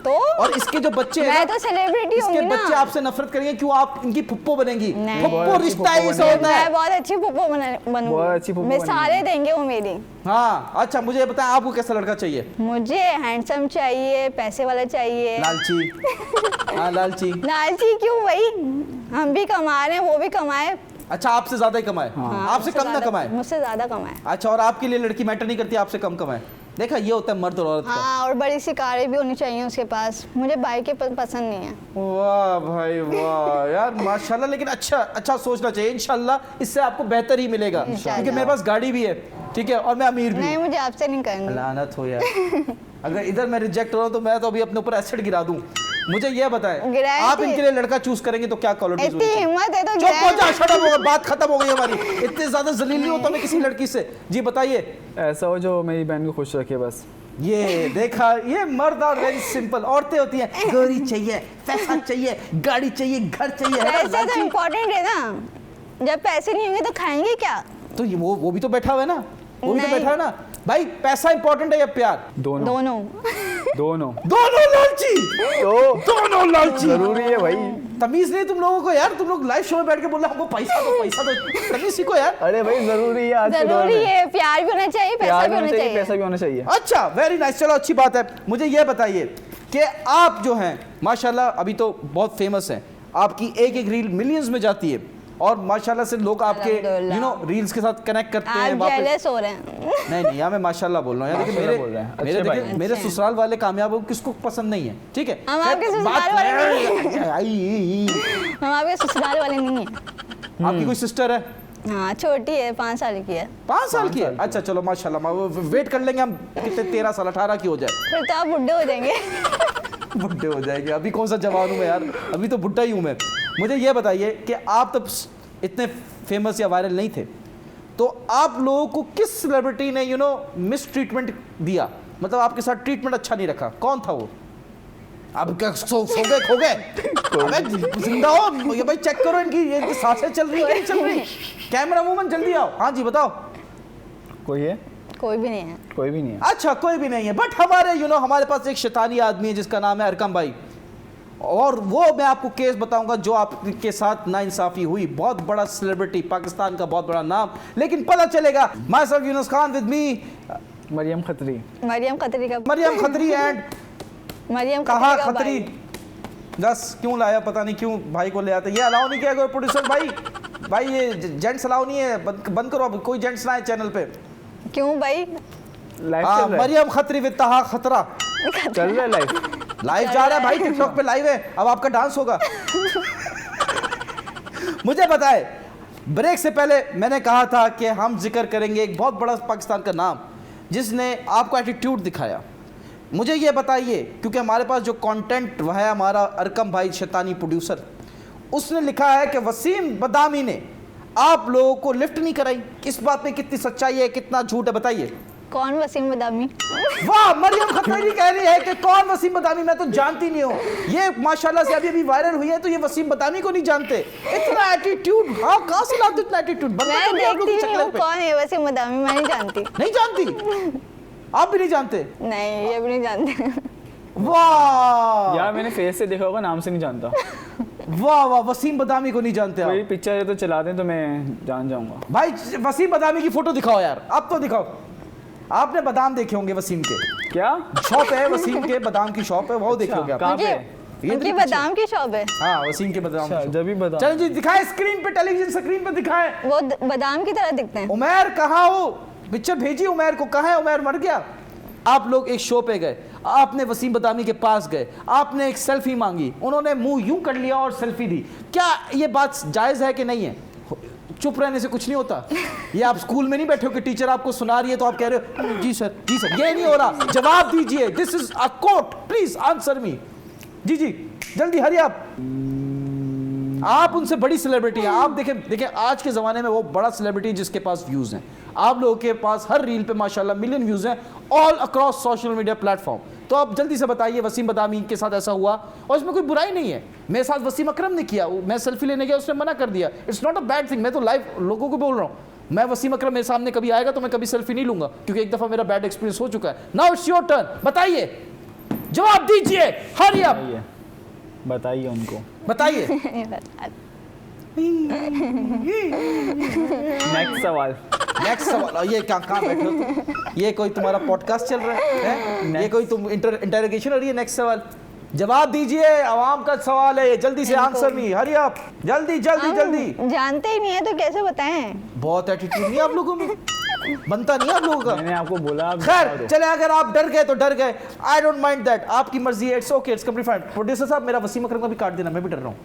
तो और इसके जो बच्चे हैं मैं ना, तो सेलिब्रिटी इसके होंगी ना। बच्चे आपसे नफरत करेंगे, क्यों आप इनकी फुप्पो बनेंगी? नहीं। फुप्पो बहुत अच्छी रिश्ता फुप्पो ऐसा बनेगी। होता है। मैं बहुत अच्छी पुप्पो बनूंगी। बहुत अच्छी पुप्पो मैं बनेगी। सारे देंगे वो मेरी। हाँ अच्छा, मुझे ये बताएं, आपको कैसा लड़का चाहिए? मुझे हैंडसम चाहिए, पैसे वाला चाहिए। लालची। हाँ लालची। लालची क्यों भाई? हम भी कमा रहे हैं, वो भी कमाए। अच्छा, आपसे ज्यादा ही कमाए? हाँ, आपसे मुझसे कम ना ज्यादा- कमाए? मुझसे ज्यादा कमाए। अच्छा, और आपके लिए लड़की मैटर नहीं करती आपसे कम कमाए? देखा, ये होता है मर्द और औरत का। हाँ, और बड़ी सी कारें भी होनी चाहिए उसके पास। मुझे बाइक पसंद नहीं है। वाह भाई वाह यार, माशाल्लाह। लेकिन अच्छा अच्छा सोचना चाहिए, इंशाल्लाह इससे आपको बेहतर ही मिलेगा। इंशाल्लाह। क्योंकि मेरे पास गाड़ी भी है, ठीक है, और मैं अमीर भी नहीं, हूँ। मुझे आपसे नहीं करनी। लानत हो यार। अगर इधर मैं रिजेक्ट हो रहा हूँ तो मैं तो अभी अपने ऊपर एसिड गिरा दूं। मुझे ये बताएं, गिराए आप थे। इनके लिए लड़का चूज करेंगे तो क्या क्वालिटीज इतनी हिम्मत है तो चुप हो जा, गिराए। शट अप हो गया, बात खत्म हो गई हमारी। इतने ज्यादा जलील नहीं होता मैं किसी लड़की से। जी बताइए। ऐसा हो जो मेरी बहन को खुश रखे बस। ये देखा, ये मर्द और वेरी सिंपल। औरतें होती हैं गोरी चाहिए, पैसा चाहिए, गाड़ी चाहिए, घर चाहिए, है ना, पैसे तो लालची। इम्पोर्टेंट है ना। जब पैसे नहीं होंगे तो खाएंगे क्या? तो ये वो भी तो बैठा हुआ है ना, वो भी तो नहीं। बैठा है ना। भाई पैसा इंपॉर्टेंट है या प्यार? दोनों दोनों। दोनों दोनों लालची, तो दोनों लालची। जरूरी है भाई। तमीज नहीं तुम लोगों को यार। तुम लोग लाइव शो में बैठ के बोल रहे हो हमको पैसा दो, पैसा दो। तमीज सीखो यार। अरे भाई जरूरी है आज के दौर जरूरी में। है, प्यार भी होना चाहिए, पैसा प्यार भी होना चाहिए। पैसा भी होना चाहिए। अच्छा, वेरी नाइस। चलो अच्छी बात है। मुझे ये बताइए कि आप जो हैं माशाल्लाह अभी तो बहुत फेमस हैं, आपकी एक एक रील मिलियंस में जाती है और माशाल्लाह से लोग आपके अल्हम्दुलिल्लाह। रील्स के साथ कनेक्ट करते हैं आप वापस। जेलस हो रहे हैं। नहीं यहाँ मैं माशाल्लाह बोल रहा हूँ यार। देखिए माशाल्लाह बोल रहे हैं। मेरे अच्छे भाई देखिए हैं। मेरे अच्छे हैं। ससुराल वाले कामयाब हो, किसको पसंद नहीं है, ठीक है। हम खैर, आपके ससुराल बात- वाले नहीं आई- हम आपके ससुराल वाले नहीं हैं। आपकी कोई सिस्टर है? हाँ, छोटी है, 5 साल की है। 5 साल की है? 5 साल की। अच्छा चलो माशाल्लाह, वेट कर लेंगे हम, कितने 13 साल 18 की हो जाए। फिर तो आप बुढ़े हो जाएंगे। बुढ़े हो जाएंगे, अभी कौन सा जवान हूँ मैं यार, अभी तो बुढ़ा ही हूँ मैं। मुझे ये बताइए कि आप तब इतने फेमस या वायरल नहीं थे, तो आप लोगों को किस सेलिब्रिटी ने मिस ट्रीटमेंट दिया? मतलब आपके साथ ट्रीटमेंट अच्छा नहीं रखा, कौन था वो? आप क्या सो गए, खो गए? अबे जिंदा हो ये भाई, चेक करो इनकी सांसें चल रही है कि नहीं चल रही। कैमरा वूमन जल्दी आओ। हाँ जी बताओ। कोई है? कोई भी नहीं है। कोई भी नहीं है। अच्छा कोई भी नहीं है, बट हमारे हमारे पास एक शैतानी आदमी है जिसका नाम है अरकम भाई, और वो मैं आपको केस बताऊंगा जो आपके साथ नाइंसाफी हुई। बहुत बड़ा सेलिब्रिटी, पाकिस्तान का बहुत बड़ा नाम, लेकिन पता चलेगा। Myself Yunus Khan, with me Mariam Khatri. Mariam Khatri का मरियम खत्री एंड मरियम कहा खत्री का खत्री। भाई। बस क्यों लाया पता नहीं, क्यों भाई को ले आते। ये अलाउ नहीं किया गया प्रोड्यूसर भाई। भाई ये जेंट्स अलाउ नहीं है, बंद करो अब, कोई जेंट्स ना है चैनल पे। क्यों भाई? लाइव हाँ, चल रहा है। मरियम खत्री विद तहा खतरा चल रहा है लाइव। लाइव जा रहा है भाई, टिकटॉक पे लाइव है। अब आपका डांस होगा। मुझे बताए, ब्रेक से पहले मैंने कहा था कि हम जिक्र करेंगे एक बहुत बड़ा पाकिस्तान का नाम जिसने आपको एटीट्यूड दिखाया। मुझे ये बताइए, क्योंकि हमारे पास जो कंटेंट वह है हमारा अरकम भाई शैतानी प्रोड्यूसर, उसने लिखा है कि वसीम बदामी ने आप लोगों को लिफ्ट नहीं कराई। इस बात में कितनी सच्चाई है, कितना झूठ है, बताइए। कौन वसीम बदामी? वाह, मरियम खतरी कह रही है कि कौन वसीम बदामी, मैं तो जानती नहीं हूँ। ये माशाल्लाह से अभी वायरल हुई है तो ये वसीम बदामी को नहीं जानते। इतना एटीट्यूड, हाँ कहाँ से लाते इतना एटीट्यूड? मैं देखती नहीं हूँ कौन है वसीम बदामी, मैं नहीं जानती। नहीं जानती? आप भी नहीं जानते? नहीं, ये भी नहीं जानते। वाह यार मैंने फेस से देखा होगा, नाम से नहीं जानता। वाह वाह, वसीम बदामी को नहीं जानते कोई आप? पिक्चर है तो चला दें तो मैं जान जाऊंगा। भाई वसीम बदामी की फोटो दिखाओ यार, अब तो दिखाओ। आपने बादाम देखे होंगे वसीम के, क्या शॉप है वसीम के, बादाम की शॉप है, वो देखे होंगे आप। कहाँ पे? ये उनकी पीछे। बादाम की शॉप है। हाँ, वसीम के बादाम की अच्छा, shop। जब भी बता। चलो जी दिखाए स्क्रीन पे, टेलीविजन स्क्रीन पे दिखाए। वो बादाम की तरह दिखते हैं। उमैर कहाँ हो? पिक्चर भेजी उमैर को, कहाँ है उमैर? मर गया? आप लोग एक शो पे गए, आपने वसीम बदामी के पास गए, आपने एक सेल्फी मांगी, उन्होंने मुंह यूं कर लिया और सेल्फी दी। क्या ये बात जायज़ है कि नहीं है? चुप रहने से कुछ नहीं होता। ये आप स्कूल में नहीं बैठे हो कि टीचर आपको सुना रही है तो आप कह रहे हो जी सर, जी सर। ये नहीं हो रहा, जवाब दीजिए। This is a court, please answer me. जी जी, जल्दी हरी आप उनसे बड़ी सेलिब्रिटी हैं। आप देखें आज के ज़माने में वो बड़ा सेलिब्रिटी जिसके पास व्यूज़ हैं। आप लोगों के पास हर रील पे माशाल्लाह मिलियन व्यूज़ हैं all across social media platform. तो आप जल्दी से बताइए, वसीम बदामी के साथ ऐसा हुआ और इसमें कोई बुराई नहीं है। मेरे साथ वसीम अकरम ने किया, मैं सेल्फी लेने गया, उसने मना कर दिया। It's not a bad thing. मैं तो लाइव लोगों को बोल रहा हूँ, मैं वसीम अकरम मेरे सामने कभी आएगा तो मैं कभी सेल्फी नहीं लूंगा, क्योंकि एक दफ़ा मेरा बैड एक्सपीरियंस हो चुका है। नाउ इट्स योर टर्न, बताइए, जवाब दीजिए, हरी अप, बताइए उनको, बताइए। नेक्स्ट सवाल। नेक्स्ट सवाल। ये क्या कहाँ बैठे हो तुम? ये कोई तुम्हारा पॉडकास्ट चल रहा है? ये कोई तुम इंटरोगेशन हो रही है? नेक्स्ट सवाल, जवाब दीजिए, आवाम का सवाल है ये, जल्दी से आंसर मी, हरी अप, जल्दी जल्दी जल्दी। जानते ही नहीं है तो कैसे बताएं? बहुत एटीट्यूड नहीं आप लोगों में, बनता नहीं आप लोगों का। मैंने आपको बोला। खैर चले, अगर आप डर गए तो डर गए, आई डोंट माइंड दैट, आपकी मर्जी है, it's okay, it's complete fine. Producer साहब, मेरा वसीम अकरम का भी काट देना, मैं भी डर रहा हूँ।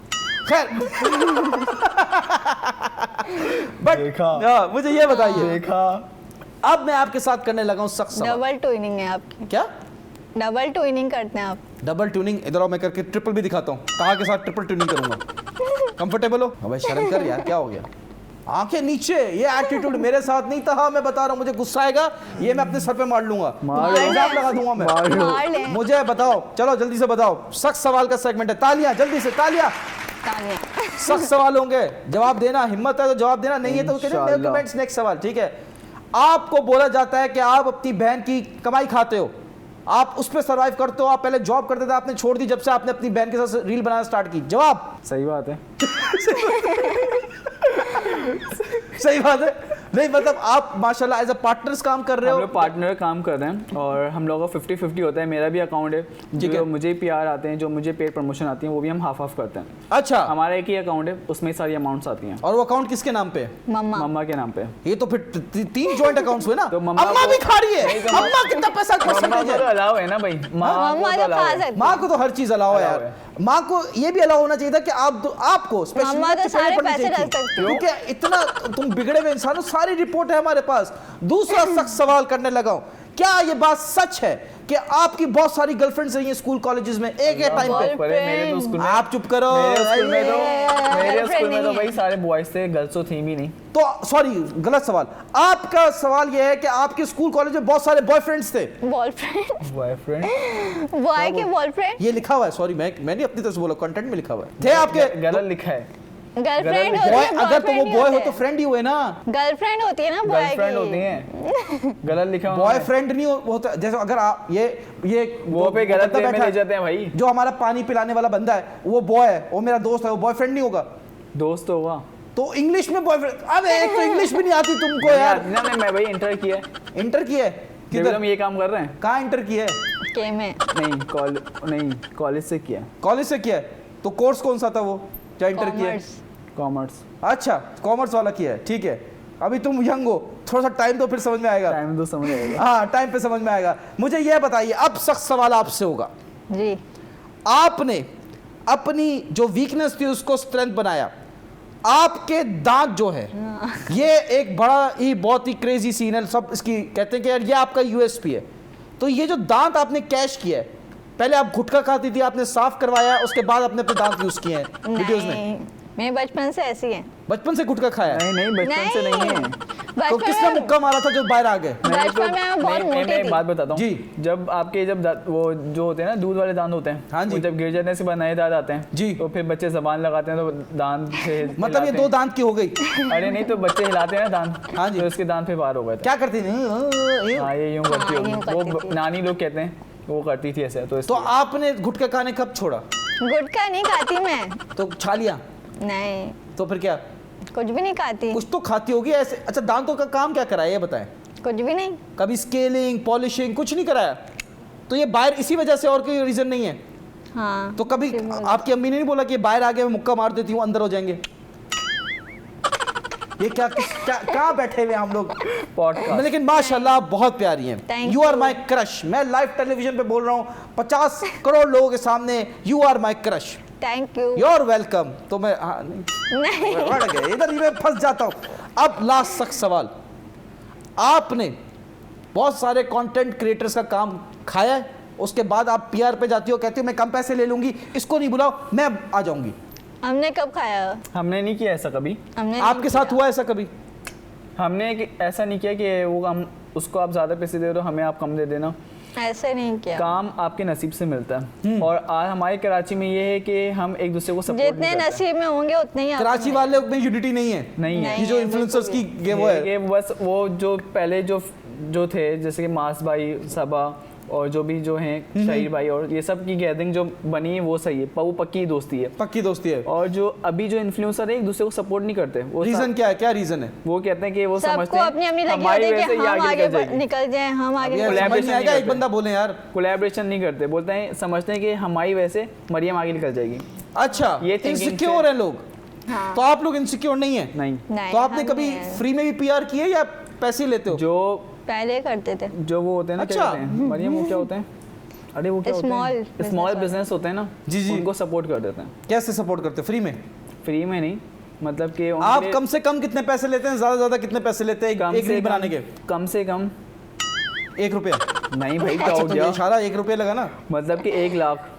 खैर बट देखा, मुझे ये बताइए, देखा, अब मैं आपके साथ करने लगा हूँ सख्त सवाल। डबल ट्यूनिंग है आपकी। क्या डबल ट्यूनिंग करते हैं आप? Double tuning? इधर आओ, मैं करके ट्रिपल भी दिखाता हूँ। कहाँ के साथ ट्रिपल ट्यूनिंग करूंगा? कंफर्टेबल हो? अबे शर्म कर यार, क्या हो गया? आंखें नीचे, ये एटीट्यूड मेरे साथ नहीं था। हाँ, मैं बता रहा हूँ, मुझे गुस्सा आएगा, ये मैं अपने सर पे मार लूंगा, इल्जाम लगा दूंगा मैं। मार ले। मुझे बताओ, चलो जल्दी से बताओ, सख्त सवाल का सेगमेंट है, तालियां, जल्दी से तालियां। तालियां। सख्त सवाल होंगे, जवाब देना, हिम्मत है तो जवाब देना, नहीं है तो कमेंट्स। नेक्स्ट सवाल, ठीक है। आपको बोला जाता है कि आप अपनी बहन की कमाई खाते हो, आप उस पर सर्वाइव करते हो। आप पहले जॉब करते थे, आपने छोड़ दी जब से आपने अपनी बहन के साथ रील बनाना स्टार्ट की। जवाब? सही बात है। सही बात है। नहीं मतलब आप माशाल्लाह एज अ पार्टनर्स काम कर रहे हम हो। लोग पार्टनर काम कर रहे हैं और हम लोगों का 50-50 होता है। मेरा भी अकाउंट है, ठीक है। जो मुझे PR आते हैं, जो मुझे पेड प्रमोशन आती हैं, वो भी हम हाफ हाफ करते हैं। अच्छा, हमारा एक ही अकाउंट है, उसमें सारी अमाउंट्स आती हैं। और वो अकाउंट किसके नाम पे है? मम्मा। मम्मा के नाम पे। ये तो फिर तीन जॉइंट अकाउंट्स हुए ना। तो मम्मा अम्मा भी खा रही है। नहीं, तो अम्मा कितना पैसा मम्मा परसेंटेज को तो है? अलाउ है ना भाई, माँ मम्मा को तो तो अलाउ खा है। सकती माँ को तो हर चीज अलाउ है अलाउ यार। माँ को ये भी अलाउ होना चाहिए था कि आपको स्पेशल मम्मा तो सारे पैसे रख सकती है। क्योंकि इतना तुम बिगड़े हुए इंसान हो। सारी रिपोर्ट है हमारे पास। दूसरा सख्त सवाल करने लगा हूं, क्या ये बात सच है कि आपकी बहुत सारी गर्लफ्रेंड्स रही हैं स्कूल कॉलेजेस में एक टाइम पे? पर मेरे तो स्कूल में, आप चुप करो। मेरे स्कूल में तो भाई सारे बॉयज थे, गर्ल्स तो थी भी नहीं। तो सॉरी, गलत सवाल। आपका सवाल यह है कि आपके स्कूल कॉलेज में बहुत सारे बॉयफ्रेंड्स थे। बॉयफ्रेंड? बॉयफ्रेंड? बॉय के बॉयफ्रेंड? ये लिखा हुआ है, सॉरी मैंने अपनी तरफ से बोला, कंटेंट में लिखा हुआ है। थे आपके गलत लिखा है। गर्लफ्रेंड होती बॉय? है, अगर तो वो boyfriend बॉय हो नहीं तो होते। फ्रेंड ही हुए ना। गर्लफ्रेंड होती है ना बॉय की। गर्लफ्रेंड होती हैं, गलत लिखा हुआ है। बॉयफ्रेंड नहीं होता। जैसे अगर आप ये वो पे गलत बंदा वे में बैठा ले है, जाते हैं भाई। जो हमारा पानी पिलाने वाला बंदा है वो बॉय है, वो मेरा दोस्त है, वो बॉयफ्रेंड नहीं होगा? दोस्त होगा तो इंग्लिश में बॉयफ्रेंड? अबे एक तो इंग्लिश भी नहीं आती तुमको यार। ना मैं भाई इंटर किया है, इंटर किया है? जब किधर? हम ये काम कर रहे हैं। कहाँ इंटर किया है? के में। नहीं कॉलेज से किया है। कॉलेज से किया है? तो कोर्स कौन सा था वो क्या इंटर किया है? कॉमर्स। अच्छा, कॉमर्स वाला किया है, ठीक है। अभी तुम यंग हो, थोड़ा सा टाइम दो फिर समझ में आएगा। टाइम तो समझ आएगा। हाँ, टाइम पे समझ में आएगा। मुझे यह बताइए, अब सख्त सवाल आपसे होगा। जी। आपने अपनी जो वीकनेस थी उसको स्ट्रेंथ बनाया, आपके दांत जो है ये एक बड़ा ही बहुत ही क्रेजी सीन है, सब इसकी कहते हैं कि यार ये आपका यूएसपी है। तो ये जो दांत आपने कैश किया है, पहले आप गुटखा खाती थी, आपने साफ करवाया, उसके बाद आपने अपने दांत यूज किए हैं वीडियोस में। नहीं, मैं बचपन से ऐसी है। बचपन से गुटखा खाया है? नहीं नहीं, बचपन से नहीं है। तो किसने मुक्का मारा था जो बाहर आ गए? बचपन में मैं बहुत मोटी मैं एक थी। बात बताता हूँ जी। जब आपके वो जो होते हैं ना दूध वाले दांत होते हैं, हाँ जी। वो जब गिर जाने से बाद नए दांत आते हैं जी। तो फिर बच्चे जबान लगाते हैं तो दांत से मतलब ये हिलाते दो हैं। दांत की हो गई। अरे नहीं, तो बच्चे हिलाते हैं ना दांत, हाँ जी। तो उसके दांत फिर बाहर हो गए थे। क्या करती थी? हाँ, ये यूं करती हाँ, यूं होगी, करती वो थी। नानी लोग कहते हैं वो करती थी ऐसे। तो तो इसलिए। आपने गुटखा खाने कब छोड़ा? गुटखा नहीं खाती मैं। तो छालियां? नहीं, तो फिर क्या? कुछ भी नहीं खाती। कुछ तो खाती होगी ऐसे। अच्छा, दांतों का काम क्या कराया ये बताएं? कुछ भी नहीं। कभी स्केलिंग, पॉलिशिंग कुछ नहीं कराया? तो ये बाहर इसी वजह से, और कोई रीजन नहीं है? हाँ। तो कभी आपकी अम्मी ने नहीं बोला कि बाहर आ गए मैं मुक्का मार देती हूँ अंदर हो जाएंगे? ये क्या कहाँ बैठे हुए हैं हम लोग? पॉडकास्ट। लेकिन माशाल्लाह आप बहुत प्यारी हैं। Thank you are you. My crush. मैं लाइव टेलीविजन पे बोल रहा हूँ 50 करोड़ लोगों के सामने, you are my crush. Thank you. You are welcome. तो मैं हाँ, नहीं, बढ़ गए इधर ही मैं फंस जाता हूँ। अब लास्ट सख्त सवाल, आपने बहुत सारे कंटेंट क्रिएटर्स का काम खाया है, उसके बाद आप पीआर पे जाती हो, कहती हो मैं कम पैसे ले लूंगी, इसको नहीं बुलाओ मैं आ जाऊंगी। हमने कब खाया? हमने नहीं किया ऐसा कभी। हमने आपके नहीं साथ किया। हुआ ऐसा कभी? हमने ऐसा नहीं किया कि वो हम उसको आप ज़्यादा पैसे दे दो, हमें आप कम दे देना। ऐसे नहीं किया। काम आपके नसीब से मिलता है। और आज हमारे कराची में ये है कि हम एक दूसरे को सपोर्ट जितने नसीब में होंगे उतने ही कराची आपको वाले में यूनिटी नहीं है? नहीं है। ये जो है, इन्फ्लुएंसर्स की बिल्कुल ये वो है। ये बस वो जो पहले जो थे जैसे कि मास भाई, सबा और जो भी जो हैं शहीर भाई, और ये सब की गैदरिंग जो बनी है वो सही है, वो पक्की दोस्ती है। पक्की दोस्ती है। और जो अभी जो इन्फ्लुएंसर है एक दूसरे को सपोर्ट नहीं करते। वो रीजन क्या है? क्या रीजन है? वो कहते हैं कि वो समझते सबको अपनी अपनी लगी हमारी होती है वजह कि से ये हम आगे आगे निकल जाएगी। निकल जाए, हम आगे ये निकल समझ collaboration नहीं आएगा, नहीं एक करते। बंदा बोले यार। कोलैबोरेशन नहीं करते, बोलते हैं समझते हैं कि हमारी वजह से मरियम आगे निकल जाएगी। अच्छा, ये thinking इनसिक्योर से- है लोग। हाँ। तो आप लोग इनसिक्योर नहीं है? नहीं, नहीं, तो आपने हम कभी नहीं हैं। फ्री में भी पीआर किए या पैसे लेते हो? पहले करते थे। जो वो होते हैं ना, क्या अच्छा। कहते हैं मरियम, वो क्या होते हैं? अरे वो क्या होते Small हैं? business स्मॉल वाले। बिजनेस होते हैं ना, जी, जी। उनको सपोर्ट कर देते हैं। कैसे सपोर्ट करते हो? फ्री में? फ्री में नहीं, मतलब कि उनके आप लिए कम से कम कितने पैसे लेते हैं? ज्यादा ज्यादा कितने पैसे लेते हैं कम एक से रील बनाने के? कम से कम 1 रुपया? नहीं भाई, क्या अच्छा, हो तो ये गया? इशारा 1 रुपया लगा ना? मतलब कि 1 लाख।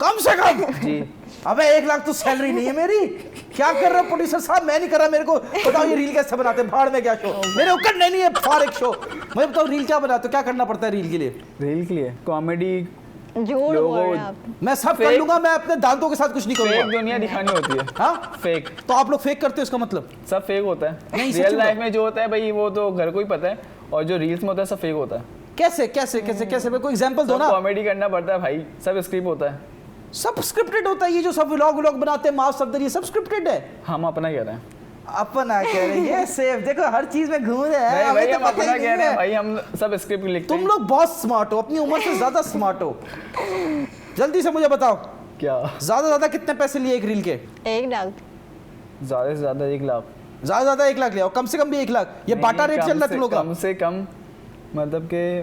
कम से कम? जी। अबे 1 लाख तो सैलरी नहीं है मेरी। क्या कर रहे हो प्रोड्यूसर साहब? मैं नहीं कर रहा, मेरे को बताओ ये रील कैसे बनाते हैं? भाड़ में क्या शो, मेरे को करना नहीं है फॉर एक शो। मुझे बताओ रील क्या बनाते हो, क्या करना पड़ता है रील के लिए? रील के लिए कॉमेडी, झूठ लोगों- बोल रहे हैं आप। मैं सब कर Fake- लूंगा, मैं अपने दांतों के साथ कुछ नहीं फेक करूंगा। दुनिया दिखानी होती है। हाँ, फेक, तो आप लोग फेक करते हो इसका मतलब? सब फेक होता है। नहीं, सच रियल में। लाइफ में जो होता है भाई वो तो घर को ही पता है, और जो रील्स में होता है सब फेक होता है। कैसे कैसे कैसे कैसे? मेरे को एग्जांपल दो सब ना। कॉमेडी करना पड़ता है भाई, सब स्क्रिप्ट होता है। सब स्क्रिप्टेड होता है? ये जो सब व्लॉग बनाते हैं मास सफदर, ये सब स्क्रिप्टेड है? हम अपना कह रहे हैं। अपना कह रहे हैं ये सेफ, देखो हर चीज में घूम रहे हैं। नहीं हमें भाई, तो हम पता अपना ही कह नहीं रहे हैं है। भाई, हम सब स्क्रिप्ट लिखते तुम हैं। लोग बहुत स्मार्ट हो, अपनी उम्र से ज्यादा स्मार्ट हो। जल्दी से मुझे बताओ, क्या? ज्यादा कितने पैसे लिए एक रील के? 1 लाख। ज़्यादा से ज़्यादा 1 लाख। ज्यादा 1 लाख लिया, और कम से कम भी 1 लाख? ये नहीं, बाटा रेट कम चल रहा है से- तुम लोग का? कम से कम मतलब के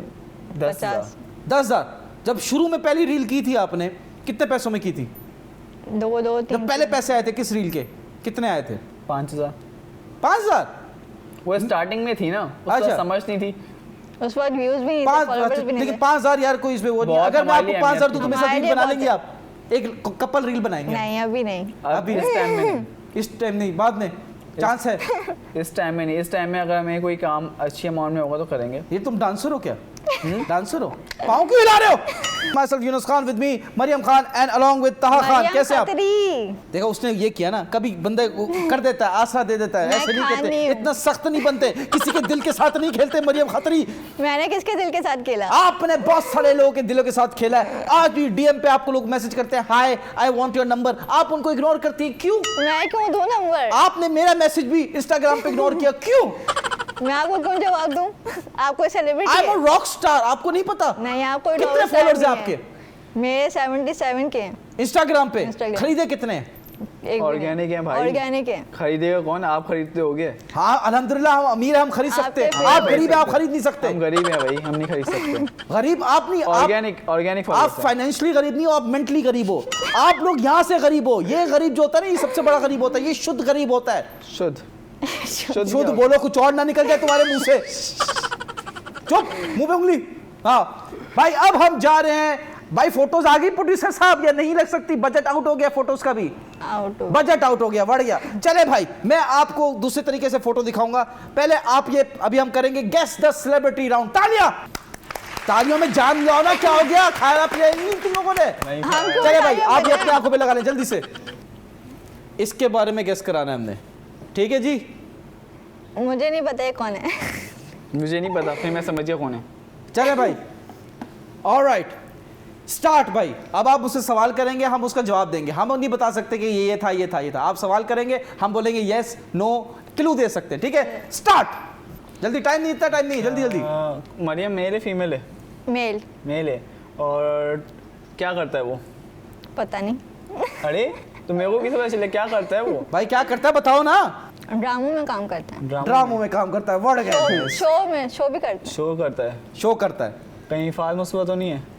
10,000। 50। जब शुरू में पहली रील की थी आपने, कितने पैसों में की थी? 2 जब 3 पहले पैसे आए थे किस रील के, कितने आए थे? 5,000। 5,000? वो स्टार्टिंग में थी ना, उसका अच्छा। समझ नहीं थी। उस वक्त व्यूज भी नहीं थे, 5, फॉलोअर्स भी नहीं लेकिन थे। 5,000 यार कोई इसमें वो नहीं है। बहुत अगर मैं हमारे आपको लिए 5,000 दूं अहमियत तो मेरे थी। साथ रील हमारे बना लिए लेंगे आप? एक कपल रील बनाएंगे? नहीं, अभी नहीं। अभी इस टाइम में नहीं। इस टाइम नहीं, बाद में चांस है? इस टाइम में नहीं, इस टाइम में अगर हमें कोई काम अच्छी अमाउंट में होगा तो करेंगे। ये तुम डांसर हो क्या? डांसर हो? पाँव क्यों हिला रहे हो? myself Yunus Khan, with me Maryam Khan and along with ताहा खान। मरियम कैसे आप? खत्री। देखो उसने ये किया ना, कभी बंदे को कर देता है, आसरा दे देता है, मैं ऐसे नहीं खान कहते, नहीं हूँ। इतना सख्त नहीं बनते, किसी के दिल के साथ नहीं खेलते मरियम खत्री। मैंने किसके दिल के साथ खेला? आपने बहुत सारे लोगों के दिलों के साथ खेला है। आज भी डीएम पे आपको लोग मैसेज करते हैं, हाय आई वांट योर नंबर, आप उनको इग्नोर करती है, क्यों? मैं क्यों दूं नंबर? आपने मेरा मैसेज भी इंस्टाग्राम पे इग्नोर किया, क्यों? मैं आपको क्यों जवाब दूं? आप कोई सेलिब्रिटी आई एम है? अ रॉक स्टार, आपको नहीं पता? नहीं, आप कोई कितने rockstar फॉलोअर्स हैं नहीं आपके मेरे 77 के हैं। इंस्टाग्राम पे? Instagram। खरीदे कितने हैं? ऑर्गेनिक है भाई। ऑर्गेनिक है। खरीदेगा कौन? आप खरीदते होगे। हाँ अल्हम्दुलिल्लाह हम अमीर हैं, हम खरीद सकते हैं। पे आप पैसे गरीब हैं, आप खरीद नहीं सकते। हम गरीब हैं भाई, हम नहीं खरीद सकते। गरीब आप नहीं, ऑर्गेनिक आप फाइनेंशियली गरीब नहीं हो, आप मेंटली गरीब हो। आप लोग यहाँ से गरीब हो। ये गरीब जो होता है ना, ये सबसे बड़ा गरीब होता है, ये शुद्ध गरीब होता है। शुद्ध शुद्ध बोलो, कुछ और ना निकल जाए तुम्हारे मुंह से। चुप, मुंह पे उंगली। हाँ भाई अब हम जा रहे हैं भाई। फोटोज आ गई प्रोड्यूसर साहब या नहीं लग सकती? बजट आउट हो गया फोटोज का भी, आउट हो। बजट आउट हो गया, बढ़ गया। चले भाई मैं आपको दूसरे तरीके से फोटो दिखाऊंगा। पहले आप ये अभी हम करेंगे गेस द सेलिब्रिटी राउंड। तालियां, तालियों में जान लो ना, क्या हो गया? खाया पिया नहीं तुम लोगों ने? हमको चले भाई बताइए, आप ये अपने बताइए। आंखों पे लगा लें जल्दी से। इसके बारे में गेस कराना है हमने, ठीक है जी? मुझे नहीं पता ये कौन है। मुझे नहीं पता, फिर मैं समझ गया कौन है। चले भाई, ऑलराइट स्टार्ट भाई। अब आप मुझसे सवाल करेंगे, हम उसका जवाब देंगे। हम नहीं बता सकते कि ये था ये था ये था। आप सवाल करेंगे, हम बोलेंगे यस नो, क्लू दे सकते हैं, ठीक है? स्टार्ट। जल्दी, टाइम नहीं, इतना टाइम नहीं, जल्दी जल्दी। मरियम मेल है फीमेल है? मेल। मेल है। और क्या करता है वो? पता नहीं। अरे तो मेरे को किसे पता चले क्या करता है वो? भाई क्या करता है बताओ ना। ड्रामों में काम करता है। ड्रामों में काम करता है, वर्ड गया। शो में शो भी करता शो करता है। शो करता है। कहीं फाल मसला तो नहीं है? है।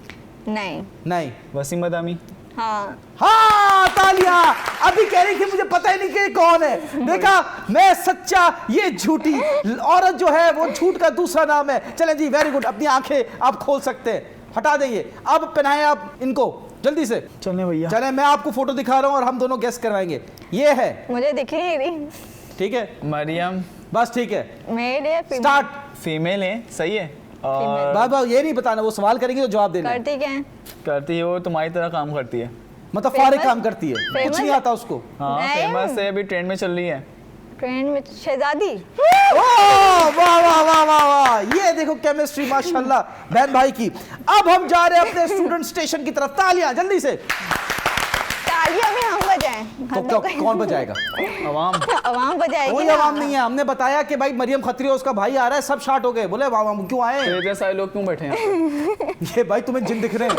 नहीं। नहीं। वसीम बदामी? हाँ। हाँ तालियां। अभी कह रही थी मुझे पता ही नहीं कि कौन है। देखा, मैं सच्चा, ये झूठी औरत जो है वो झूठ का दूसरा नाम है। चलें जी, वेरी गुड। अपनी आंखें आप खोल सकते हैं, हटा देंगे। अब पहनाएं आप इनको जल्दी से। चलने भैया। चलें, मैं आपको फोटो दिखा रहा हूं और हम दोनों गेस करवाएंगे। ये है, मुझे दिख ही नहीं रही। ठीक है? मरियम बस ठीक है, मेल है फीमेल? स्टार्ट। फीमेल है, सही है। Female। और बाबा ये नहीं बताना, वो सवाल करेंगे तो जवाब देना है। करती क्या है? करती है वो तुम्हारी तरह काम करती है। मतलब फारिग Famous? काम करती है, कुछ Famous नहीं है? आता उसको। हाँ नहीं। फेमस है, अभी ट्रेंड में चल रही है। ट्रेंड में शहजादी। वाह वाह वाह वाह वाह वाह, ये देखो केमिस्ट्री माशाल्लाह बहन भाई की। अब हम जा रहे हैं अपने स्टूडेंट स्टेशन की तरफ। तालियां जल्दी से। तालियां भी हम बजाएं? तो कौन बजाएगा? आवाम। आवाम बजाएगी कोई ना। आवाम नहीं है। हमने बताया कि भाई मरियम खत्री और उसका भाई आ रहा है, सब शार्ट हो गए। बोले वाह वाह क्यों आए? तो इतने सारे लोग क्यों बैठे हैं? ये भाई तुम्हें जिन दिख रहे हैं।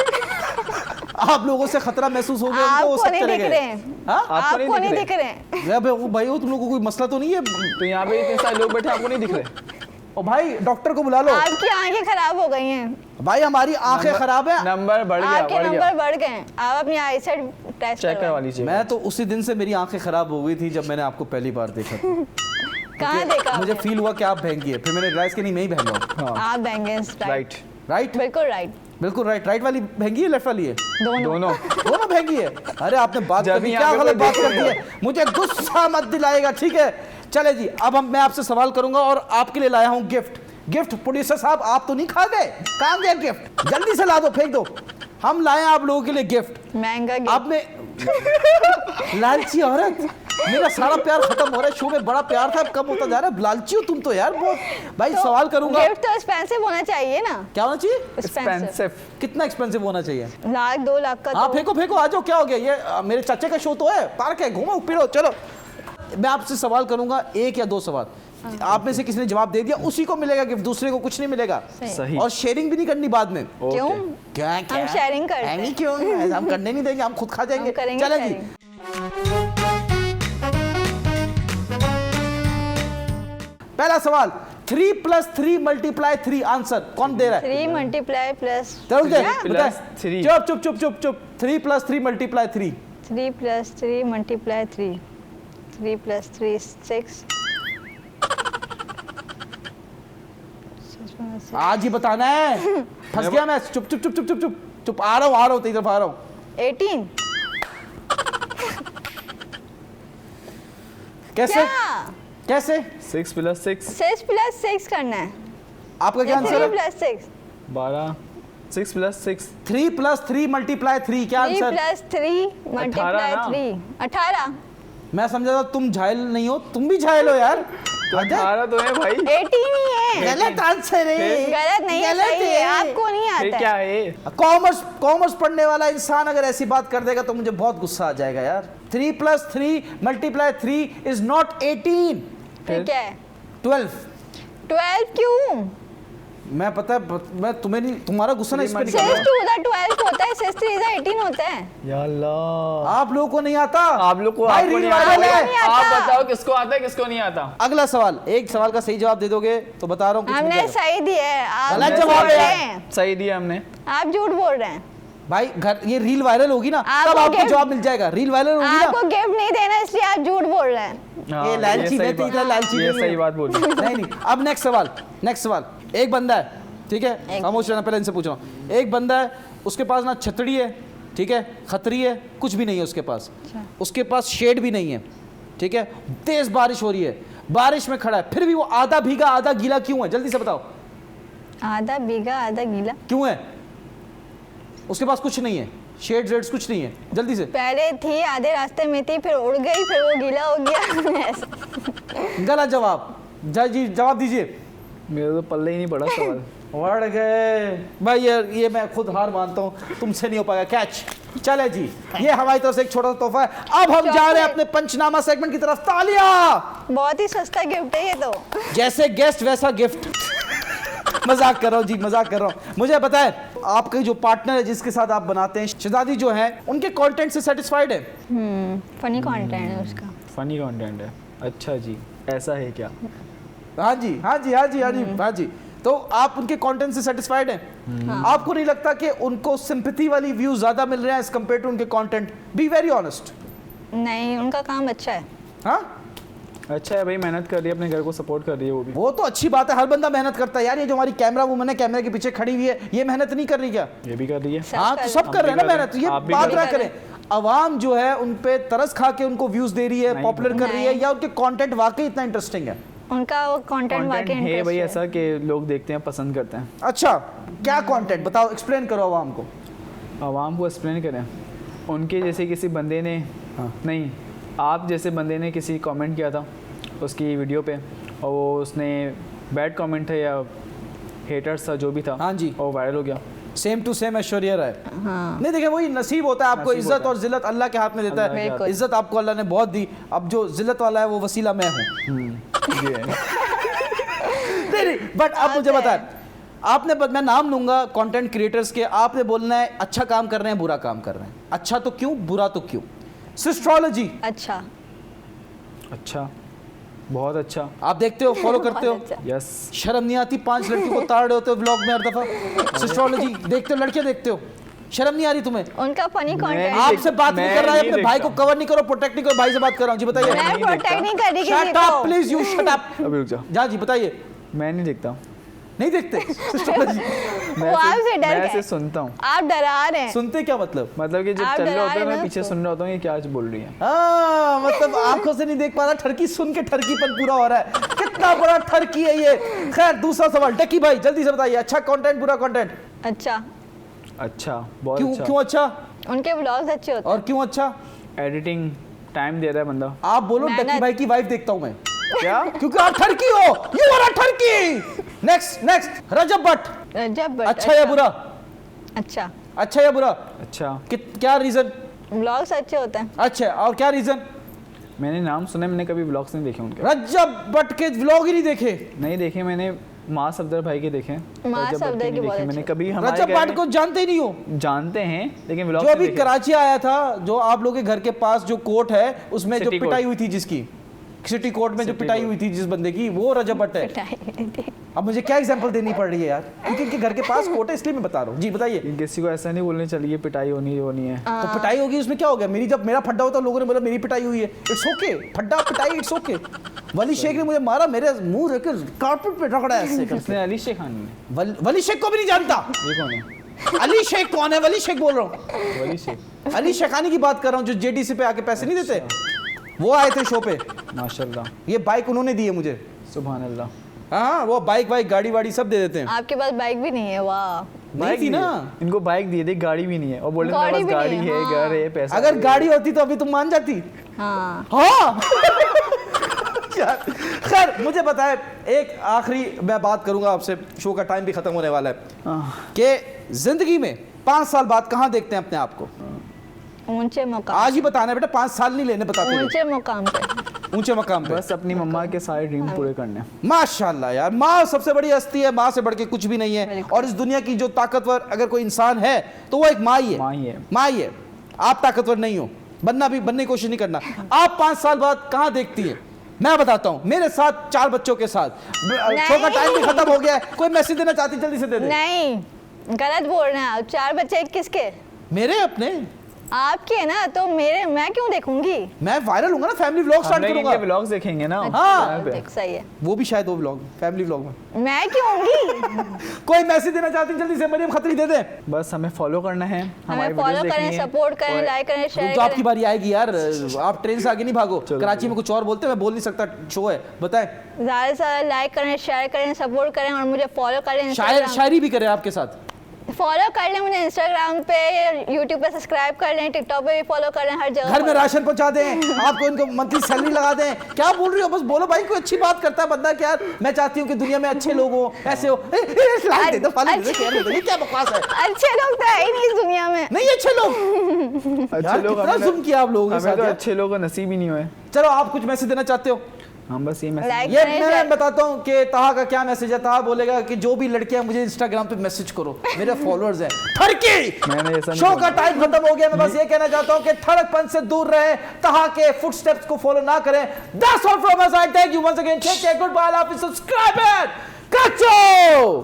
आप लोगों से खतरा महसूस हो गया उनको, वो आपको सब नहीं चले दिख गए। रहे हैं। हाँ? आपको नहीं दिख रहे। ये भाई वो तुम लोगों को कोई मसला तो नहीं है? तो यहाँ पे इतने सारे लोग बैठे, आपको नहीं दिख रहे? ओ भाई डॉक्टर को बुला लो। आपकी आंखें खराब हो गई हैं। भाई हमारी आंखें खराब है। नंबर बढ़ गया, आपके बढ़ गया। नंबर बढ़ गए। आप अपनी आईसाइट टेस्ट चेक करवा लीजिए। मैं तो उसी दिन से मेरी आंखें खराब हो गई थी जब मैंने आपको पहली बार देखा था। कहाँ देखा मुझे आपने? फील हुआ कि आप बहंगी है, फिर मैंने रियलाइज कि नहीं मैं ही बहन रहा हूँ। आप बैंगेंस राइट। राइट, बिल्कुल राइट। बिल्कुल राइट। राइट वाली बहंगी है, लेफ्ट वाली है? दोनों। दोनों। दोनों बहंगी है। अरे आपने बात कर जब दी, यहाँ क्या पे गलत कोई बात कर देखे दी है? मुझे गुस्सा मत दिलाएगा, ठीक है? चले जी, अब मैं आपसे सवाल करूंगा और आपके लिए लाया हूं गिफ्ट। गिफ्ट प्रोड्यूसर साहब आप तो नहीं खा गए? कहां गया गिफ्ट? जल्दी से ला दो, फेंक दो। हम लाए हैं आप लोगों के लिए गिफ्ट। महंगा गिफ्ट। आपने लालची औरत, मेरा सारा प्यार खत्म हो रहा है। शो में बड़ा प्यार था, अब कम होता जा रहा है। लालची हो तुम तो यार बहुत। भाई सवाल करूंगा, गिफ्ट तो एक्सपेंसिव होना चाहिए ना। क्या होना चाहिए? एक्सपेंसिव। कितना एक्सपेंसिव होना चाहिए? लाख 2 लाख का हाँ तो फेंको फेंको, आ जाओ। क्या हो गया? ये मेरे चाचे का शो तो है, पार्क है, घूमो फिरो। चलो मैं आपसे सवाल करूंगा, एक या दो सवाल। आप में से किसी ने जवाब दे दिया उसी को मिलेगा गिफ्ट, दूसरे को कुछ नहीं मिलेगा। सही। और शेयरिंग भी नहीं करनी बाद में। क्यों? क्या हम sharing करते हैं। नहीं क्यों? हम करने नहीं देंगे, हम खुद खा जाएंगे। हम करेंगे चले जी। sharing। पहला सवाल, 3 + 3 × 3 आंसर कौन दे रहा है? 3 मल्टीप्लाई प्लस चलो दे, 3 बताए। + 3। चुप चुप चुप चुप चुप। 3 + 3 × 3। 3 + 3 मल्टीप्लाई 3 3 + 3 6। आज ही बताना है। फंस गया मैं। चुप चुप चुप चुप चुप चुप चुप। आ रहा हूँ तेरी तरफ आ रहा हूँ। 18। कैसे? क्या? कैसे? 6 + 6 6 + 6 करना है। आपका क्या आंसर 3 है? + 6 12। 6 + 6 3 + 3 × 3 क्या 3 आंसर? + 3 मल्टीप्लाई ना। 3 18। मैं समझा था तुम झाइल नहीं हो, तुम भी झाइल हो यार। तो 18 तो है भाई। 18 ही है। गलत आंसर है। गलत नहीं है, सही है। आपको नहीं फिर आता क्या है। है? कॉमर्स पढ़ने वाला इंसान अगर ऐसी बात कर देगा तो मुझे बहुत गुस्सा आ जाएगा यार। 3 + 3 × 3 इज नॉट 18। फिर क्या है? 12। 12 क्यों? मैं पता है मैं तुम्हें नहीं, तुम्हारा गुस्सा ना इस पे निकाल 6 रहा to the 12 होता है, 6 3 18 होता है। या अल्लाह, आप लोगों को नहीं आता, आप लोग को भाई आपको रील नहीं वायरल आता। है। आप बताओ किसको आता है किसको नहीं आता। अगला सवाल, एक सवाल का सही जवाब दे दोगे तो बता रहा हूँ कुछ नहीं हमने जाएगा। सही दिया है, आप गलत झूठ जवाब बोल है। रहे हैं, सही दिया हमने। आप झूठ बोल रहे हैं। भाई घर ये रील वायरल होगी ना आपको तब आपको गिफ्ट- जवाब मिल जाएगा, रील वायरल होगी ना। आपको गिफ्ट नहीं देना इसलिए आप झूठ बोल रहे हैं। हाँ, ये लालची सही मैं तो बात- इतना लालची ये नहीं हूँ। सही बात बोली। नहीं। अब नेक्स्ट सवाल, एक बंदा है, ठीक है, खामोश रहना, पहले इनसे पूछ रहा हूँ। एक बंदा है, उसके पास ना छतरी है, ठीक है, खतरी है, कुछ भी नहीं है उसके पास, उसके पास शेड भी नहीं है, ठीक है, तेज बारिश हो रही है, बारिश में खड़ा है, फिर भी वो आधा भीगा आधा गीला क्यों है? जल्दी से बताओ आधा भीगा आधा गीला। क्यों है? उसके पास कुछ नहीं है, शेड वेड्स कुछ नहीं है, जल्दी से। पहले थी आधे रास्ते में थी, फिर उड़ गई, फिर वो गीला हो गया। ऐसा। गलत जवाब। जी जवाब दीजिए। मेरे तो पल्ले ही नहीं पड़ा सवाल। उड़ गए भाई, ये मैं खुद हार मानता हूँ, तुमसे नहीं हो पाएगा। कैच। चले जी, ये हमारी तरफ से एक छोटा सा तोहफा है। अब हम जा रहे हैं अपने पंचनामा सेगमेंट की तरफ। तालियां। बहुत ही सस्ता गिफ्ट है ये तो। जैसे गेस्ट वैसा गिफ्ट। मजाक कर रहा हूँ जी, मजाक कर रहा हूँ। मुझे बताएं, आपके जो पार्टनर है जिसके साथ आप बनाते हैं, शहजादी जो है, उनके कंटेंट से सेटिस्फाइड है? फनी कंटेंट है उसका। फनी कंटेंट है। अच्छा जी, ऐसा है क्या? हाँ जी, हाँ जी, हाँ जी, हाँ जी, हाँ जी। तो आप उनके कंटेंट से सेटिस्फाइड हैं? आपको नहीं लगता कि उनको सिंपैथी वाली व्यूज ज्यादा मिल रहे हैं एज कंपेयर टू उनके कंटेंट? Be very honest. नहीं, उनका काम अच्छा है। हाँ, अच्छा है भाई, मेहनत कर रही है, अपने घर को सपोर्ट कर रही है वो भी। वो तो अच्छी बात है, हर बंदा मेहनत करता है यार। ये जो हमारी कैमरा वूमन है, कैमरे के पीछे खड़ी हुई है, ये मेहनत नहीं कर रही क्या? ये भी कर रही है। सब हाँ, कर तो सब कर रहे हैं ना भी कर मेहनत। रहे ये हैं। आप भी बात कर ना रहे करें, अवाम जो है उन पे तरस खा के उनको व्यूज दे रही है, नहीं, पॉपुलर कर रही है, नहीं। या उनके कंटेंट वाकई इतना इंटरेस्टिंग है? उनका वो कंटेंट वाकई कंटेंट है भाई इंटरेस्टिंग ऐसा कि लोग देखते हैं, पसंद करते हैं। अच्छा, क्या कंटेंट बताओ, एक्सप्लेन करो अवाम को। आवाम को एक्सप्लेन करें, उनके जैसे किसी बंदे ने नहीं, आप जैसे बंदे ने किसी कमेंट किया था उसकी वीडियो पे, और वो उसने बैड कमेंट था या हेटर्स था, जो भी था, हाँ जी, और वायरल हो गया। Same to same Aishwarya Rai. हाँ। नहीं देखिए, वही नसीब होता है। आपको नसीब इज्जत होता और जिल्लत अल्लाह के हाथ में देता अल्लाह के है। हाथ में। इज्जत आपको अल्लाह ने बहुत दी, अब जो जिल्लत वाला है वो वसीला मैं हूँ। ये है। नहीं, बट अब मुझे बताएं, आपने मैं नाम लूंगा कंटेंट क्रिएटर्स के, आपने बोलना है अच्छा काम कर रहे हैं, बुरा काम कर रहे हैं, अच्छा तो क्यों, बुरा तो क्यों। सिस्ट्रोलॉजी अच्छा। अच्छा, बहुत अच्छा। आप देखते हो, फॉलो करते हो? बहुत अच्छा। यस। शर्म नहीं आती 5 लड़कियों को ताड़ रहे होते हो व्लॉग में हर दफा? सिस्ट्रोलॉजी देखते हो, लड़के देखते हो, शर्म नहीं आ रही तुम्हें? उनका फनी कंटेंट। नहीं आपसे बात नहीं मैं कर रहा है, नहीं अपने भाई को देखता। कवर नहीं करो, प्रोटेक्ट नहीं करो, भाई से बात कर रहा हूँ। जी बताइए। मैं नहीं प्रोटेक्ट देखता। नहीं कर रही किसी शट अप को। Please, you shut up. अभी रुक जाओ, जा जी बताइए। मैं नहीं देखता, नहीं देखते सिस्ट्रोलॉजी? वो आपसे डर मैं गए। ऐसे सुनता हूँ। आप डरा रहे हैं। सुनते क्या मतलब? मतलब कि जब आप चल रहा डरा होता है रहे मैं ना पीछे उसको। सुन रहा होता हूँ ये क्या बोल रही है। हाँ, मतलब आंखों से नहीं देख पा रहा, ठरकी सुन के ठरकीपन पूरा हो रहा है। कितना बड़ा ठरकी है ये। खैर, दूसरा सवाल, टकी भाई जल्दी से बताइए, अच्छा कंटेंट बुरा कंटेंट? अच्छा। अच्छा, बहुत क्यों अच्छा। क्यों अच्छा? उनके व्लॉग्स अच्छे होते और क्यों अच्छा? एडिटिंग टाइम दे रहा है बंदा। आप बोलो, मेहनत। टकी भाई की वाइफ देखता हूं मैं। क्या? क्योंकि आप ठरकी हो, यू आर अ ठरकी। नेक्स्ट रजब भट्ट, हैं। जब बट अच्छा या बुरा? अच्छा। अच्छा या बुरा? अच्छा, क्या रीजन? व्लॉग्स अच्छे होते हैं। अच्छा, और क्या रीजन? मैंने नाम सुना, मैंने कभी व्लॉग्स नहीं देखे उनके। रजब भट्ट के व्लॉग ही नहीं देखे? नहीं देखे मैंने, माँ सफदर भाई के देखे। माँ रजब भट्ट सफदर के नहीं बहुत देखे मैंने अच्छे। कभी। हमारे रजब घर भट्ट में को जानते ही नहीं हो? जानते हैं लेकिन व्लॉग जो अभी कराची आया था, जो आप लोगों के घर के पास जो कोर्ट है, उसमें जो सिटी कोर्ट। पिटाई हुई थी, जिसकी सिटी कोर्ट में जो सिटी पिटाई कोर्ट। हुई थी जिस बंदे की, वो रजब भट्ट है। अब मुझे क्या एग्जांपल देनी पड़ रही है यार, क्योंकि इनके घर के पास कोर्ट है, इसलिए मैं बता रहा हूँ। जी बताइए। किसी को ऐसा नहीं बोलने चाहिए पिटाई होनी है। तो पिटाई होगी, उसमें क्या हो गया? मेरी जब मेरा फड्डा होता लोगों ने बोला मेरी पिटाई हुई है, इट्स ओके। फड्डा पिटाई इट्स ओके। वली शेख ने मुझे मारा, मेरे मुंह रख कारपेट पे रगड़ा ऐसे करके। उसने अली शेख खान ने। वली शेख को भी नहीं जानता? ये कौन है? अली शेख कौन है? वली शेख बोल रहा हूँ, अली शेख। अली शेखानी की बात कर रहा हूँ, जो जेडीसी पे आके पैसे नहीं देते, वो आए थे शो पे। माशाल्लाह, ये बाइक उन्होंने दी है मुझे। सुभान अल्लाह। हाँ, वो बाइक गाड़ी वाड़ी सब दे देते हैं। आपके पास बाइक भी नहीं है? वाह। नहीं थी ना? इनको बाइक दिए थे, गाड़ी भी नहीं है, और बोले मेरे गाड़ी पास भी गाड़ी नहीं है, है, हाँ। घर है, पैसा अगर है। गाड़ी होती तो अभी तुम मान जाती। हाँ। हाँ। यार, खैर मुझे बताए, एक आखिरी मैं बात करूंगा आपसे, शो का टाइम भी खत्म होने वाला है, कि जिंदगी में 5 साल बाद कहाँ देखते हैं अपने आप को? ऊंचे मुकाम। आज ही बताना है बेटा, 5 साल नहीं लेने बताते। ऊंचे मुकाम पे। ऊंचे मकाम पे। बस अपनी मम्मा के सारे ड्रीम पूरे करने हैं। माशाल्लाह यार, माँ सबसे बड़ी हस्ती है, माँ से बढ़ के कुछ भी नहीं है। और इस दुनिया की जो ताकतवर अगर कोई इंसान है तो वो एक माँ ही है, माँ ही है। माँ ही है। आप ताकतवर नहीं हो, बनने की कोशिश नहीं करना। आप 5 साल बाद कहाँ देखती है, मैं बताता हूँ। मेरे साथ 4 बच्चों के साथ, शो का टाइम भी खत्म हो गया है। कोई मैसेज देना चाहती जल्दी से दे दे। नहीं, गलत बोल रहे हैं आप। 4 बच्चे किसके? मेरे अपने। आपके है ना, तो मेरे मैं क्यों देखूंगी? मैं वायरल होऊंगा ना, फैमिली व्लॉग स्टार्ट करूंगा। व्लॉग्स देखेंगे ना। हाँ सही है, वो भी शायद वो व्लॉग, फैमिली व्लॉग में। मैं क्यों होंगी? कोई मैसेज देना चाहती जल्दी से मरियम खत्री दे दे। बस हमें फॉलो करना है, हमें फॉलो करें, सपोर्ट करें, लाइक करें, शेयर तो आपकी करें। बारी आएगी यार, आप ट्रेन से आगे नहीं भागो। कराची में कुछ और बोलते हैं, मैं बोल नहीं सकता, शो है। बताएं। ज़्यादा से ज़्यादा लाइक करें, शेयर करें, सपोर्ट करें और मुझे फॉलो करें। शायरी भी करें आपके साथ। फॉलो कर लें मुझे इंस्टाग्राम पे, यूट्यूब पे सब्सक्राइब कर लें, टिकटॉक पे भी फॉलो कर लें, हर जगह। घर में राशन पहुंचा दें, आपको इनको मंथली सैलरी लगा दें। क्या बोल रही हो, बस बोलो भाई। कोई अच्छी बात करता है बंदा क्या, मैं चाहती हूँ कि दुनिया में अच्छे लोग हो, ऐसे हो। लाइक दे दो, फॉलो दे दो। ये क्या बकवास है? अच्छे लोग तो है ही नहीं इस दुनिया में। नहीं अच्छे लोग, अच्छे लोग कितना जुल्म किया आप लोगों के हमें तो साथ। अच्छे लोगों का नसीब ही नहीं हुए। चलो आप कुछ मैसेज देना चाहते हो? हम बस ये मैसेज लाइक ये करें, मैं शेयर- बताता हूँ कि ताहा का क्या मैसेज है। ताहा बोलेगा कि जो भी लड़कियां मुझे इंस्टाग्राम पे मैसेज करो, मेरे फॉलोअर्स हैं। ठरकी मैंने ऐसा नहीं शो बोला। का टाइम खत्म हो गया। मैं बस ये कहना चाहता हूँ कि ठड़कपन से दूर रहे, ताहा के फुटस्टेप्स को फॉलो ना करें। That's all from us. I thank you once again. Take care. Goodbye. Love you. Subscribe it. Kacho.